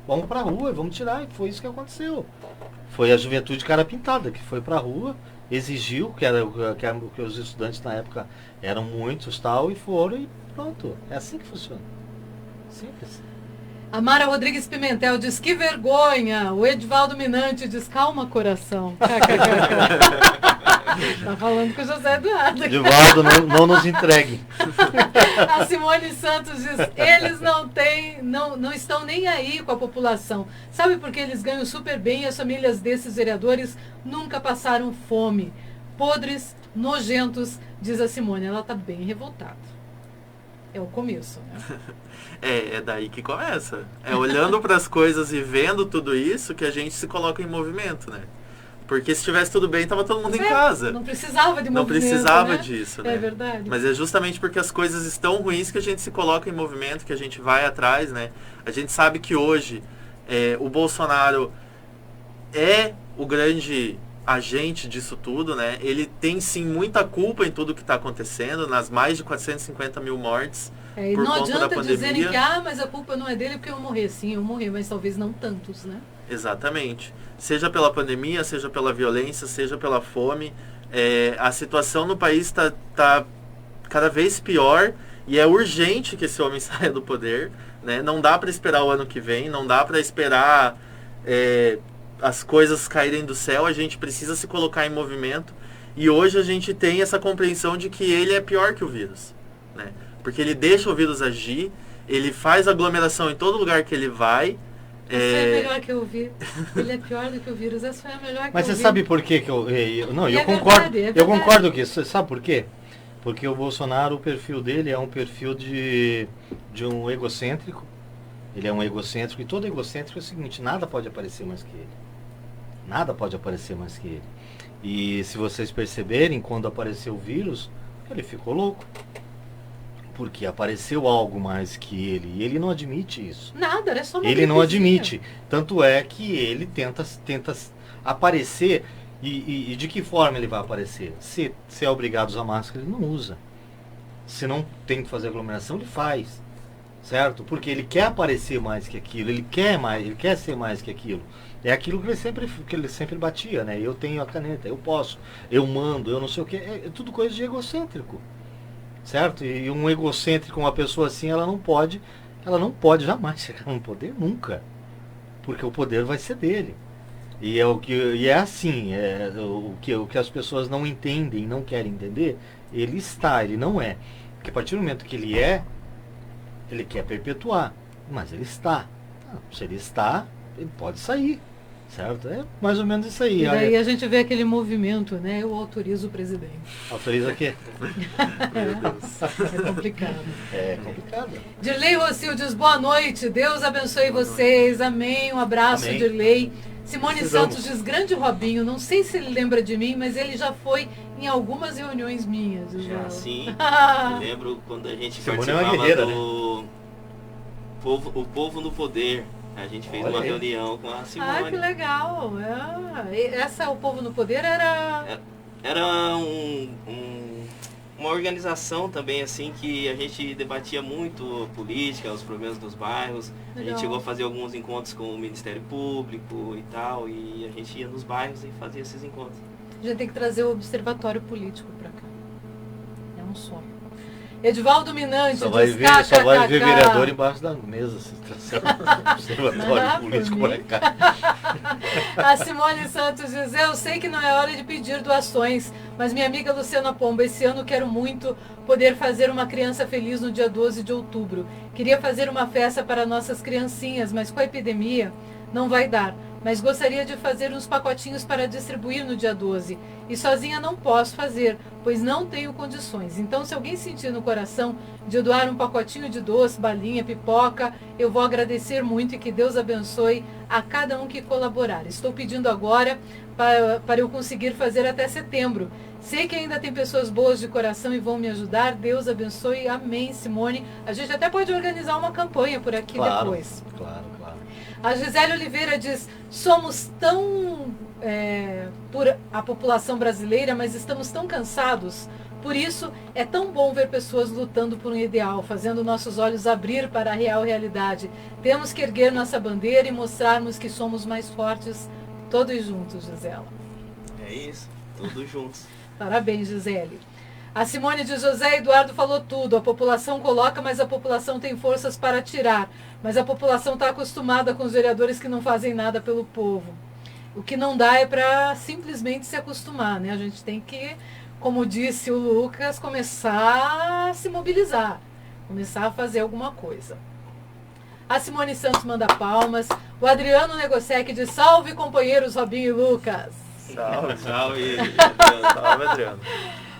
vamos pra rua, vamos tirar. E foi isso que aconteceu. Foi a juventude cara pintada, que foi pra rua, exigiu, que os estudantes na época eram muitos tal, e foram e pronto. É assim que funciona. Simples. A Mara Rodrigues Pimentel diz, que vergonha. O Edivaldo Minante diz, calma, coração. Tá falando com o José Eduardo. Divaldo, não nos entregue. A Simone Santos diz, eles não estão nem aí com a população. Sabe por que eles ganham super bem e as famílias desses vereadores nunca passaram fome? Podres, nojentos, diz a Simone. Ela está bem revoltada. É o começo, né? É daí que começa. É olhando para as coisas e vendo tudo isso que a gente se coloca em movimento, né? Porque se estivesse tudo bem, tava todo mundo em casa. Não precisava de movimento, não precisava né? disso, né? É verdade. Mas é justamente porque as coisas estão ruins que a gente se coloca em movimento, que a gente vai atrás, né? A gente sabe que hoje o Bolsonaro é o grande agente disso tudo, né? Ele tem sim muita culpa em tudo que está acontecendo, nas mais de 450 mil mortes por não conta da adianta pandemia. dizerem que mas a culpa não é dele porque eu morri. Sim, eu morri, mas talvez não tantos, né? Exatamente. Seja pela pandemia, seja pela violência, seja pela fome, a situação no país está cada vez pior e é urgente que esse homem saia do poder, né? Não dá para esperar o ano que vem, não dá para esperar as coisas caírem do céu, a gente precisa se colocar em movimento e hoje a gente tem essa compreensão de que ele é pior que o vírus, né? Porque ele deixa o vírus agir, ele faz aglomeração em todo lugar que ele vai. Essa é a melhor que eu vi. Ele é pior do que o vírus. Essa foi a melhor que eu vi. Mas você sabe por quê que eu concordo? Verdade, eu concordo com isso. Você sabe por quê? Porque o Bolsonaro, o perfil dele é um perfil de um egocêntrico. Ele é um egocêntrico e todo egocêntrico é o seguinte: nada pode aparecer mais que ele. Nada pode aparecer mais que ele. E se vocês perceberem, quando apareceu o vírus, ele ficou louco. Porque apareceu algo mais que ele. E ele não admite isso. Nada, era só uma Ele não gripezinha. admite. Tanto é que ele tenta aparecer. E de que forma ele vai aparecer? Se é obrigado a usar máscara, ele não usa. Se não tem que fazer aglomeração, ele faz. Certo? Porque ele quer aparecer mais que aquilo. Ele quer ser mais que aquilo. É aquilo que ele sempre batia, né? Eu tenho a caneta, eu posso, eu mando, eu não sei o que. É tudo coisa de egocêntrico. Certo? E um egocêntrico, uma pessoa assim, ela não pode jamais chegar no poder, nunca. Porque o poder vai ser dele. E é assim, o que as pessoas não entendem, não querem entender, ele não é. Porque a partir do momento que ele quer perpetuar, mas ele está. Se ele está, ele pode sair. Certo? É mais ou menos isso aí. E daí a gente vê aquele movimento, né? Eu autorizo o presidente. Autoriza o quê? É complicado. É complicado. Dirley Rocio diz boa noite, Deus abençoe vocês, amém, um abraço, Amém. Dirley. Simone Precisamos. Santos diz, grande Robinho, não sei se ele lembra de mim, mas ele já foi em algumas reuniões minhas. Já sim. Lembro quando a gente Simone é uma participava guerreira, do O Povo no Poder. A gente fez uma reunião com a Simone. Que legal. O Povo no Poder era uma organização também assim que a gente debatia muito política, os problemas dos bairros. Legal. A gente chegou a fazer alguns encontros com o Ministério Público e tal, e a gente ia nos bairros e fazia esses encontros. A gente tem que trazer o Observatório Político para cá. É um sonho. Edivaldo Minante Só vai diz, ver vereador embaixo da mesa, se trazer um observatório político por cá. A Simone Santos diz, eu sei que não é hora de pedir doações, mas minha amiga Luciana Pomba, esse ano quero muito poder fazer uma criança feliz no dia 12 de outubro. Queria fazer uma festa para nossas criancinhas, mas com a epidemia não vai dar. Mas gostaria de fazer uns pacotinhos para distribuir no dia 12. E sozinha não posso fazer, pois não tenho condições. Então, se alguém sentir no coração de doar um pacotinho de doce, balinha, pipoca, eu vou agradecer muito e que Deus abençoe a cada um que colaborar. Estou pedindo agora para eu conseguir fazer até setembro. Sei que ainda tem pessoas boas de coração e vão me ajudar. Deus abençoe. Amém, Simone. A gente até pode organizar uma campanha por aqui depois. Claro. A Gisele Oliveira diz, somos tão por a população brasileira, mas estamos tão cansados. Por isso, é tão bom ver pessoas lutando por um ideal, fazendo nossos olhos abrir para a real realidade. Temos que erguer nossa bandeira e mostrarmos que somos mais fortes, todos juntos, Gisela. É isso, todos juntos. Parabéns, Gisele. A Simone de José Eduardo falou tudo. A população coloca, mas a população tem forças para tirar. Mas a população está acostumada com os vereadores que não fazem nada pelo povo. O que não dá é para simplesmente se acostumar, né? A gente tem que, como disse o Lucas, começar a se mobilizar, começar a fazer alguma coisa. A Simone Santos manda palmas. O Adriano Negosec diz: salve, companheiros Robinho e Lucas. Salve, Salve. salve, Adriano.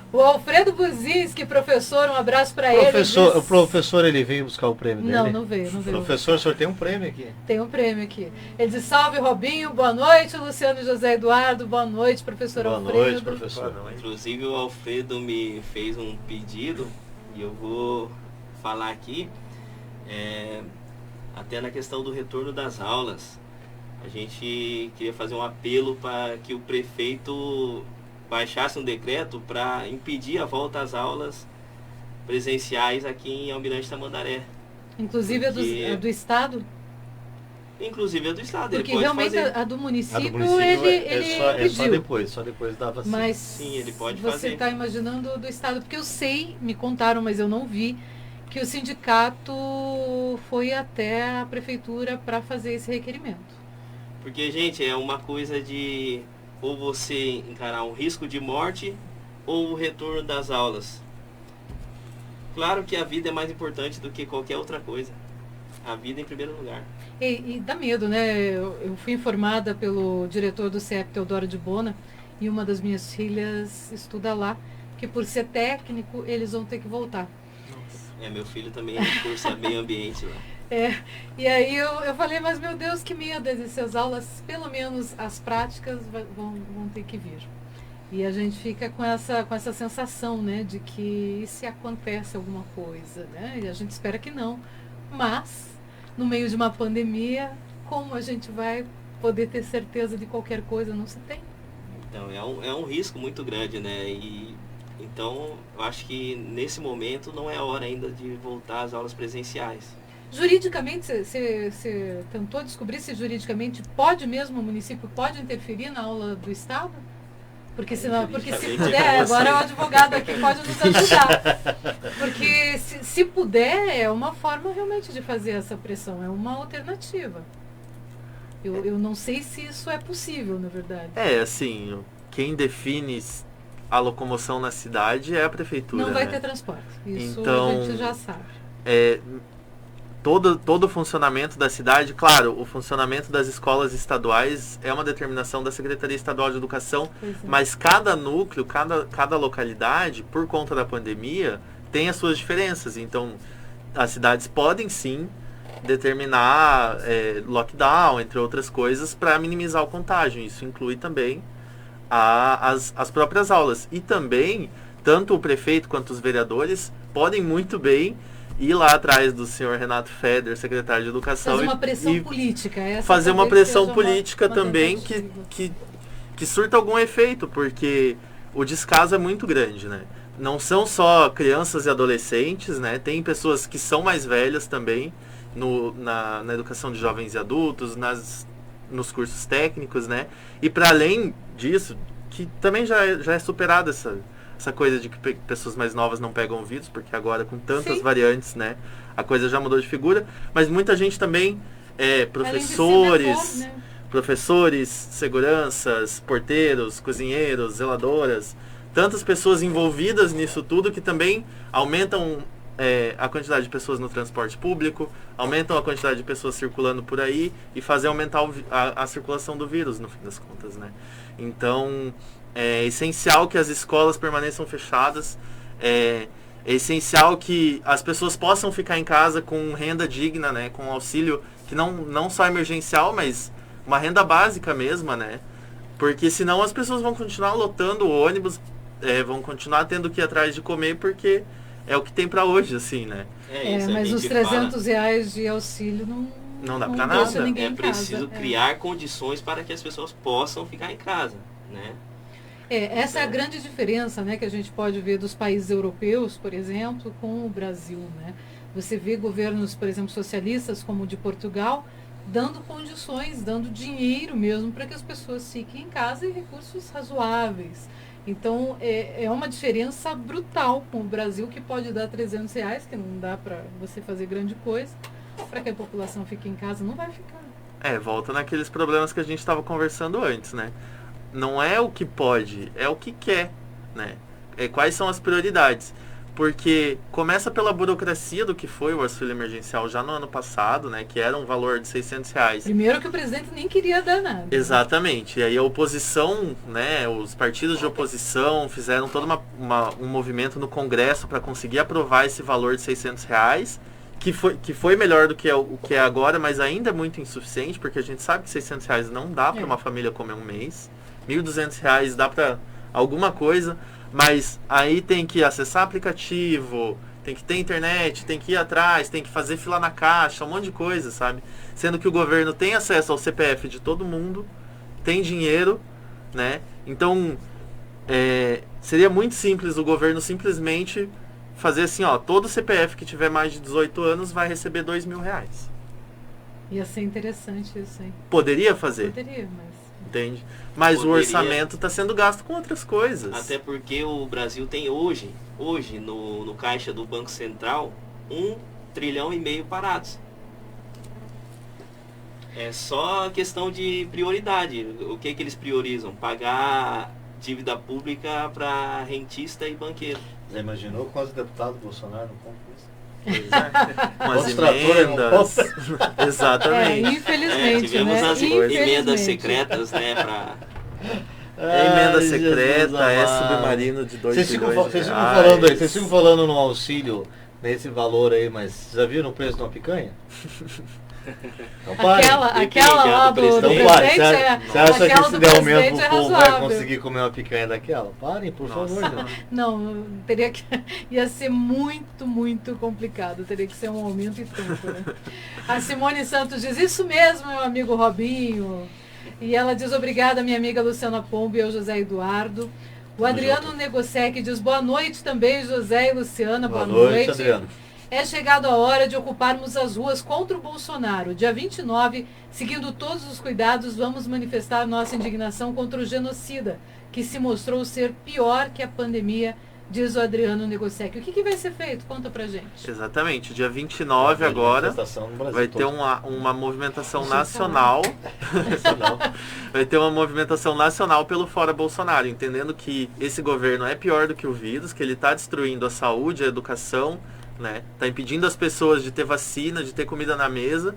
O Alfredo Buzinski, professor, um abraço para ele. O professor, ele veio buscar o prêmio dele? Não veio. Professor, o senhor tem um prêmio aqui. Tem um prêmio aqui. Ele diz: salve, Robinho, boa noite, Luciano José Eduardo, boa noite, professor Boa Alfredo. noite, professor. Inclusive o Alfredo me fez um pedido e eu vou falar aqui, até na questão do retorno das aulas. A gente queria fazer um apelo para que o prefeito baixasse um decreto para impedir a volta às aulas presenciais aqui em Almirante Tamandaré. Inclusive Porque- a do Estado, Inclusive a do Estado, porque ele pode realmente fazer. a do município, A do município ele só pediu. depois da vacina. Mas Sim, ele pode você fazer. está imaginando do Estado, porque eu sei, me contaram, mas eu não vi, que o sindicato foi até a prefeitura para fazer esse requerimento. Porque, gente, é uma coisa de ou você encarar um risco de morte ou o retorno das aulas. Claro que a vida é mais importante do que qualquer outra coisa. A vida em primeiro lugar. E dá medo, né? Eu fui informada pelo diretor do CEP, Teodoro de Bona, e uma das minhas filhas estuda lá, que por ser técnico, eles vão ter que voltar. Meu filho também cursa meio ambiente lá. E aí eu falei, mas meu Deus, que medo, essas aulas, pelo menos as práticas vão ter que vir. E a gente fica com essa sensação, né, de que se acontece alguma coisa, né? E a gente espera que não. Mas, no meio de uma pandemia, como a gente vai poder ter certeza de qualquer coisa? Não se tem. Então, é um risco muito grande, né? Então, eu acho que nesse momento não é a hora ainda de voltar às aulas presenciais. Juridicamente, você tentou descobrir se juridicamente pode mesmo, o município pode interferir na aula do Estado? Porque se Juridicamente, puder, eu agora sei. o advogado aqui pode nos ajudar. Porque se puder, é uma forma realmente de fazer essa pressão, é uma alternativa. Eu não sei se isso é possível, na verdade. Assim, quem define a locomoção na cidade é a prefeitura. Não vai né? ter transporte, isso Então, a gente já sabe. Todo o funcionamento da cidade, claro, o funcionamento das escolas estaduais é uma determinação da Secretaria Estadual de Educação, Pois é. mas cada núcleo, cada localidade, por conta da pandemia, tem as suas diferenças. Então, as cidades podem sim determinar lockdown, entre outras coisas, para minimizar o contágio. Isso inclui também as próprias aulas. E também, tanto o prefeito quanto os vereadores podem muito bem ir lá atrás do senhor Renato Feder, secretário de Educação, Fazer uma pressão e política. fazer uma talvez pressão seja política uma também tentativa. que surta algum efeito, porque o descaso é muito grande, né? Não são só crianças e adolescentes, né? Tem pessoas que são mais velhas também na educação de jovens e adultos, nos cursos técnicos, né? E para além disso, que também já é superada essa coisa de que pessoas mais novas não pegam vírus, porque agora com tantas Sim. variantes, né, a coisa já mudou de figura, mas muita gente também, Além de se professores, depor, né? professores, seguranças, porteiros, cozinheiros, zeladoras, tantas pessoas envolvidas nisso tudo que também aumentam a quantidade de pessoas no transporte público, aumentam a quantidade de pessoas circulando por aí e fazem aumentar a circulação do vírus, no fim das contas, né? Então, é essencial que as escolas permaneçam fechadas, é essencial que as pessoas possam ficar em casa com renda digna, né? Com auxílio que não só emergencial, mas uma renda básica mesma, né? Porque senão as pessoas vão continuar lotando o ônibus, vão continuar tendo que ir atrás de comer, porque é o que tem para hoje, assim, né? Isso, a Mas os gente R$300 de auxílio Não dá pra deixa nada. ninguém É em preciso casa. criar condições para que as pessoas possam ficar em casa, né? Essa é a grande diferença, né, que a gente pode ver dos países europeus, por exemplo, com o Brasil, né? Você vê governos, por exemplo, socialistas como o de Portugal, dando condições, dando dinheiro mesmo para que as pessoas fiquem em casa e recursos razoáveis. Então, é uma diferença brutal com o Brasil, que pode dar R$300, que não dá para você fazer grande coisa, para que a população fique em casa. Não vai ficar. Volta naqueles problemas que a gente estava conversando antes, né? Não é o que pode, é o que quer, né? Quais são as prioridades? Porque começa pela burocracia do que foi o auxílio emergencial já no ano passado, né? Que era um valor de R$ 600. Primeiro que o presidente nem queria dar nada. Exatamente. E aí a oposição, né? Os partidos de oposição fizeram todo um movimento no Congresso para conseguir aprovar esse valor de R$ 600. Que foi melhor do que o que é agora, mas ainda é muito insuficiente, porque a gente sabe que R$ 600 não dá para uma família comer um mês. R$ 1.200 dá para alguma coisa. Mas aí tem que acessar aplicativo, tem que ter internet, tem que ir atrás, tem que fazer fila na caixa, um monte de coisa, sabe? Sendo que o governo tem acesso ao CPF de todo mundo, tem dinheiro, né? Então, seria muito simples o governo simplesmente fazer assim, ó, todo CPF que tiver mais de 18 anos vai receber R$ 2.000. Ia ser interessante isso, hein? Poderia fazer? Poderia, mas... Entende? Mas Poderia. O orçamento está sendo gasto com outras coisas. Até porque o Brasil tem hoje no caixa do Banco Central, 1,5 trilhão parados. É só questão de prioridade. O que eles priorizam? Pagar dívida pública para rentista e banqueiro. Já imaginou quantos deputados Bolsonaro não compram isso? Pois é. Umas Quantos tratores emendas. Exatamente. Infelizmente, tivemos né? as Infelizmente. emendas secretas, né? Emenda Ai, Jesus secreta, amado. submarino de 2 Vocês bilhões ficam, de vocês ficam reais. falando aí, vocês ficam falando no auxílio, nesse valor aí, mas já viram o preço de uma picanha? Então pare. Aquela lá do Então presidente pare. é... Você acha que aquela se do der aumento presidente pro é povo vai razoável. conseguir comer uma picanha daquela? Parem, por Nossa. favor. gente. Não, teria que... Ia ser muito, muito complicado. Teria que ser um aumento e tanto, né? A Simone Santos diz, isso mesmo, meu amigo Robinho. E ela diz, obrigada, minha amiga Luciana Pombo e eu, José Eduardo. O Adriano Negosec diz, boa noite também, José e Luciana. Boa noite, Adriano. É chegado a hora de ocuparmos as ruas contra o Bolsonaro. Dia 29, seguindo todos os cuidados, vamos manifestar nossa indignação contra o genocida, que se mostrou ser pior que a pandemia, diz o Adriano Negosec. O que vai ser feito? Conta pra gente. Exatamente. Dia 29 agora Manifestação no Brasil vai ter todo. uma movimentação Deixa eu nacional. Nacional. Vai ter uma movimentação nacional pelo Fora Bolsonaro, entendendo que esse governo é pior do que o vírus, que ele está destruindo a saúde, a educação, né? Tá impedindo as pessoas de ter vacina, de ter comida na mesa.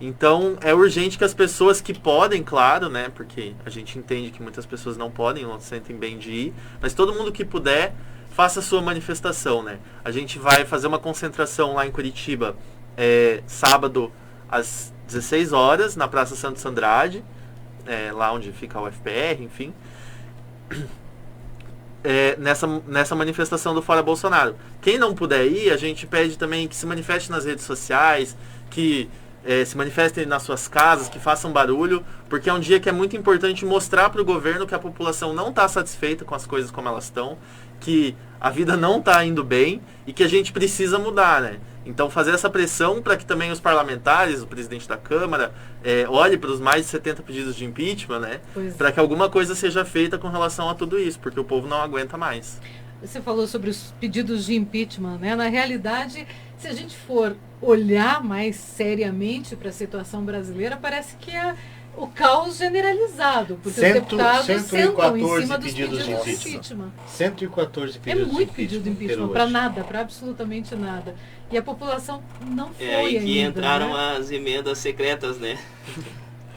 Então é urgente que as pessoas que podem, claro, né? Porque a gente entende que muitas pessoas não podem, não se sentem bem de ir, mas todo mundo que puder, faça a sua manifestação, né? A gente vai fazer uma concentração lá em Curitiba, sábado às 16 horas, na Praça Santos Andrade, lá onde fica a UFPR, enfim. Nessa manifestação do Fora Bolsonaro. Quem não puder ir, a gente pede também que se manifeste nas redes sociais, que se manifestem nas suas casas, que façam barulho, porque é um dia que é muito importante mostrar para o governo que a população não está satisfeita com as coisas como elas estão, que a vida não está indo bem e que a gente precisa mudar, né? Então fazer essa pressão para que também os parlamentares, o presidente da Câmara, olhe para os mais de 70 pedidos de impeachment, né? Para que alguma coisa seja feita com relação a tudo isso, porque o povo não aguenta mais. Você falou sobre os pedidos de impeachment, né? Na realidade, se a gente for olhar mais seriamente para a situação brasileira, parece que é o caos generalizado, porque os deputados sentam em cima dos pedidos de impeachment. 114 pedidos de impeachment. É muito pedido de impeachment, para nada, para absolutamente nada. E a população não foi aí que ainda, entraram né? as emendas secretas, né?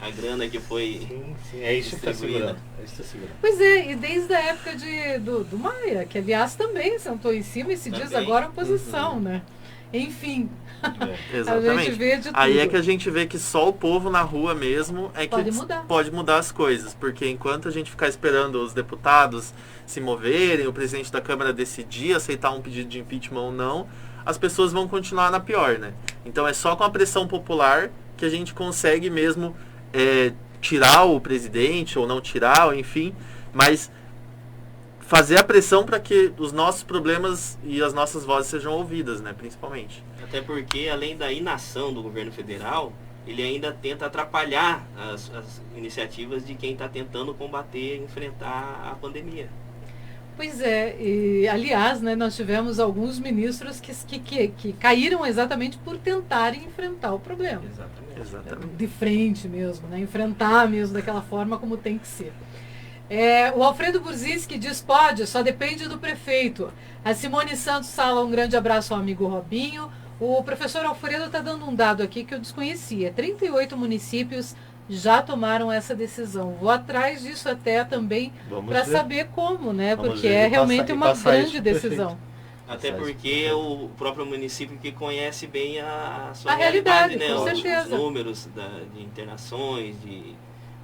A grana que foi Sim, é isso que está distribuída. segurando. Pois é, e desde a época do Maia, que aliás também sentou em cima e se diz Também. agora oposição, né? Enfim, Exatamente. a gente vê de tudo. Aí é que a gente vê que só o povo na rua mesmo é que Pode mudar. as coisas. Porque enquanto a gente ficar esperando os deputados se moverem, o presidente da Câmara decidir aceitar um pedido de impeachment ou não, as pessoas vão continuar na pior, né? Então é só com a pressão popular que a gente consegue mesmo tirar o presidente ou não tirar, ou enfim, mas fazer a pressão para que os nossos problemas e as nossas vozes sejam ouvidas, né, principalmente. Até porque, além da inação do governo federal, ele ainda tenta atrapalhar as iniciativas de quem está tentando combater e enfrentar a pandemia. Pois é, e aliás, né, nós tivemos alguns ministros que caíram exatamente por tentarem enfrentar o problema. Exatamente. De frente mesmo, né, enfrentar mesmo daquela forma como tem que ser. O Alfredo Burzinski diz, só depende do prefeito. A Simone Santos fala um grande abraço ao amigo Robinho. O professor Alfredo está dando um dado aqui que eu desconhecia. 38 municípios já tomaram essa decisão. Vou atrás disso até também para saber como, né? Porque é realmente uma grande decisão. Até porque é o próprio município que conhece bem a sua realidade, né? Com certeza. Os números de internações,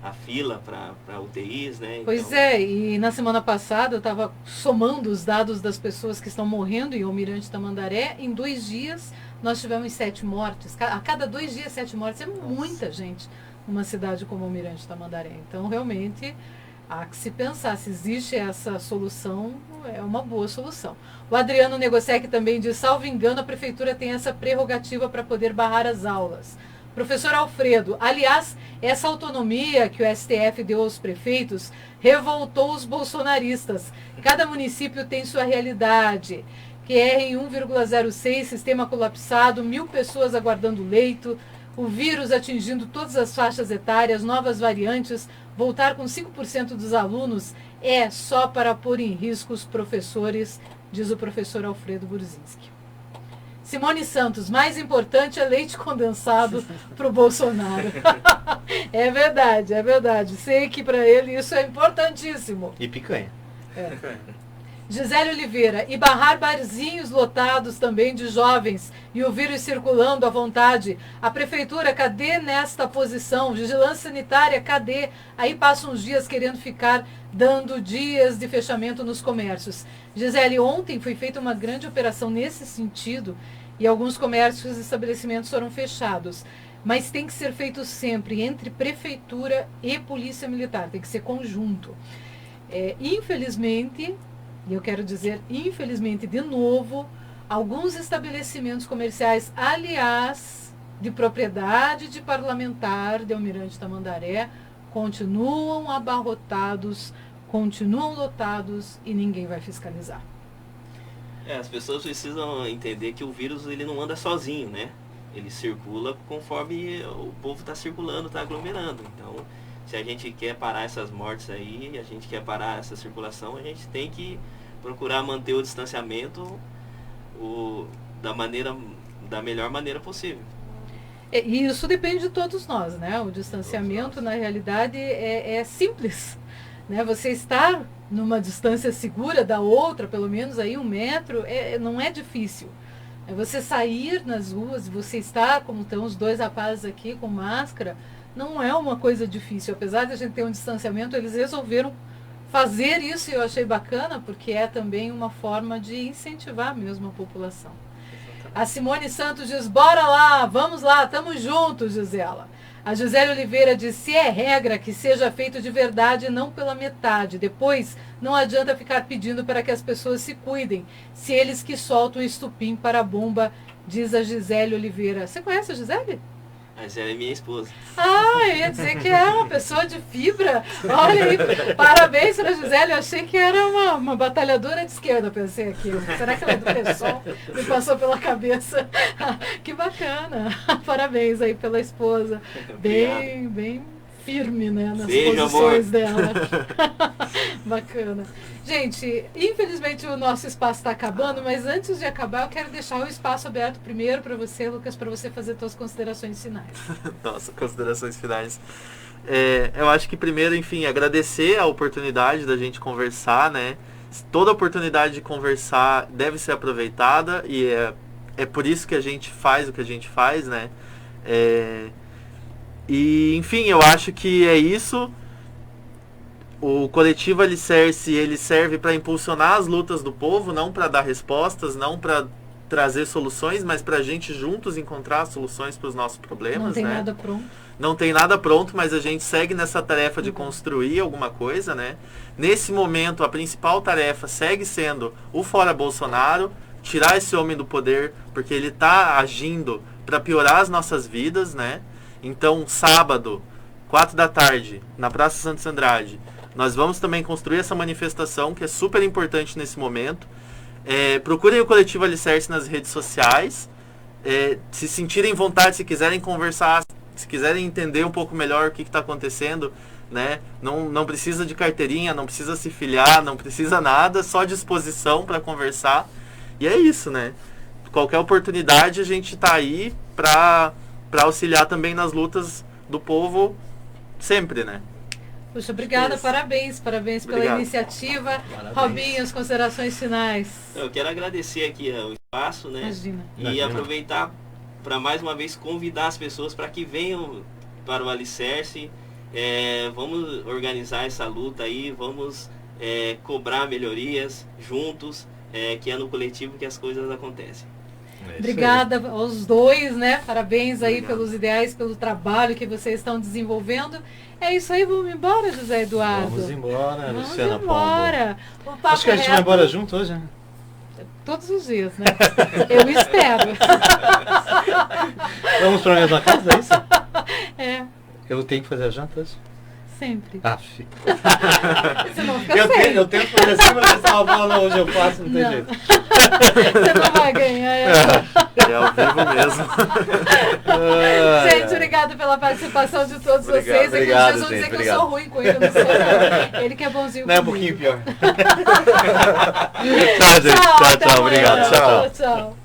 a fila para UTIs, né? Pois é, e na semana passada eu estava somando os dados das pessoas que estão morrendo em Almirante Tamandaré. Em 2 dias nós tivemos 7 mortes. A cada 2 dias 7 mortes. É muita gente numa cidade como Almirante Tamandaré. Então realmente há que se pensar se existe essa solução, é uma boa solução. O Adriano Negosec também diz, salvo engano, a prefeitura tem essa prerrogativa para poder barrar as aulas. Professor Alfredo, aliás, essa autonomia que o STF deu aos prefeitos revoltou os bolsonaristas. Cada município tem sua realidade. QR em 1,06, sistema colapsado, 1.000 pessoas aguardando leito, o vírus atingindo todas as faixas etárias, novas variantes, voltar com 5% dos alunos é só para pôr em risco os professores, diz o professor Alfredo Burzinski. Simone Santos, mais importante é leite condensado para o Bolsonaro. É verdade, é verdade. Sei que para ele isso é importantíssimo. E picanha. Gisele Oliveira, e barrar barzinhos lotados também de jovens e o vírus circulando à vontade. A prefeitura, cadê nesta posição? Vigilância sanitária, cadê? Aí passam uns dias querendo ficar dando dias de fechamento nos comércios. Gisele, ontem foi feita uma grande operação nesse sentido e alguns comércios e estabelecimentos foram fechados. Mas tem que ser feito sempre entre prefeitura e polícia militar, tem que ser conjunto. Infelizmente, e eu quero dizer infelizmente de novo, alguns estabelecimentos comerciais, aliás, de propriedade de parlamentar de Almirante Tamandaré, continuam abarrotados, continuam lotados e ninguém vai fiscalizar. As pessoas precisam entender que o vírus ele não anda sozinho, né? Ele circula conforme o povo está circulando, está aglomerando. Então, se a gente quer parar essas mortes aí, a gente quer parar essa circulação, a gente tem que procurar manter o distanciamento da melhor maneira possível. E isso depende de todos nós, né? O distanciamento, na realidade, é simples. Né? Você estar numa distância segura da outra, pelo menos aí 1 metro, não é difícil. É você sair nas ruas, você estar, como estão os 2 rapazes aqui com máscara, não é uma coisa difícil. Apesar de a gente ter um distanciamento, eles resolveram fazer isso e eu achei bacana, porque é também uma forma de incentivar mesmo a população. A Simone Santos diz, bora lá, vamos lá, estamos juntos, diz ela. A Gisele Oliveira diz, se é regra, que seja feito de verdade e não pela metade. Depois, não adianta ficar pedindo para que as pessoas se cuidem, se eles que soltam estupim para a bomba, diz a Gisele Oliveira. Você conhece a Gisele? A Gisele é minha esposa. Eu ia dizer que é uma pessoa de fibra. Olha aí, parabéns para a Gisele. Eu achei que era uma batalhadora de esquerda, pensei aqui. Será que ela é do PSOL? Me passou pela cabeça. Que bacana. Parabéns aí pela esposa. Bem firme, né, nas posições dela. Bacana. Gente, infelizmente o nosso espaço está acabando, mas antes de acabar eu quero deixar o espaço aberto primeiro para você, Lucas, para você fazer suas considerações finais. Nossa, considerações finais. Eu acho que primeiro, enfim, agradecer a oportunidade da gente conversar, né? Toda oportunidade de conversar deve ser aproveitada e é por isso que a gente faz o que a gente faz, né? E, enfim, eu acho que é isso. O coletivo Alicerce, ele serve para impulsionar as lutas do povo, não para dar respostas, não para trazer soluções, mas para a gente juntos encontrar soluções para os nossos problemas. Não tem né? nada pronto. Não tem nada pronto, mas a gente segue nessa tarefa de construir alguma coisa, né? Nesse momento, a principal tarefa segue sendo o Fora Bolsonaro, tirar esse homem do poder, porque ele está agindo para piorar as nossas vidas, né? Então, sábado, 4 da tarde, na Praça Santos Andrade, Nós vamos também construir essa manifestação, que é super importante nesse momento. Procurem o Coletivo Alicerce nas redes sociais. Se sentirem vontade, se quiserem conversar, se quiserem entender um pouco melhor o que está acontecendo, né? Não precisa de carteirinha, não precisa se filiar, não precisa nada, só disposição para conversar. E é isso, né? Qualquer oportunidade a gente está aí para auxiliar também nas lutas do povo sempre, né? Puxa, obrigada, Isso. parabéns pela Obrigado. iniciativa. Parabéns. Robinho, as considerações finais. Eu quero agradecer aqui o espaço, né? Imagina. E Imagina. aproveitar para mais uma vez convidar as pessoas para que venham para o Alicerce. Vamos organizar essa luta aí, vamos cobrar melhorias juntos, que é no coletivo que as coisas acontecem. É isso aí. Obrigada aos dois, né? Parabéns aí Obrigado. pelos ideais, pelo trabalho que vocês estão desenvolvendo. É isso aí, vamos embora, José Eduardo. Vamos embora, Vamos Luciana Pombo. embora. O papo Acho que a gente vai reto embora junto hoje, né? todos os dias, né? Eu espero. Vamos pra mesma casa, é isso? É, Eu tenho que fazer a janta hoje? sempre. Ah, fica. Você não fica Eu sem. tento fazer assim, mas essa bola hoje eu faço, não tem Não. jeito. Você não vai ganhar. É ao vivo mesmo. Gente, obrigado pela participação de todos Obrigado. vocês. É que Obrigado, vocês vão dizer gente, que obrigado. eu sou ruim com ele, eu não sou não. Ele que é bonzinho Não é um comigo. pouquinho pior. Tchau, gente. Tchau, Tchau, até tchau. amanhã. Obrigado. Tchau, tchau. Tchau.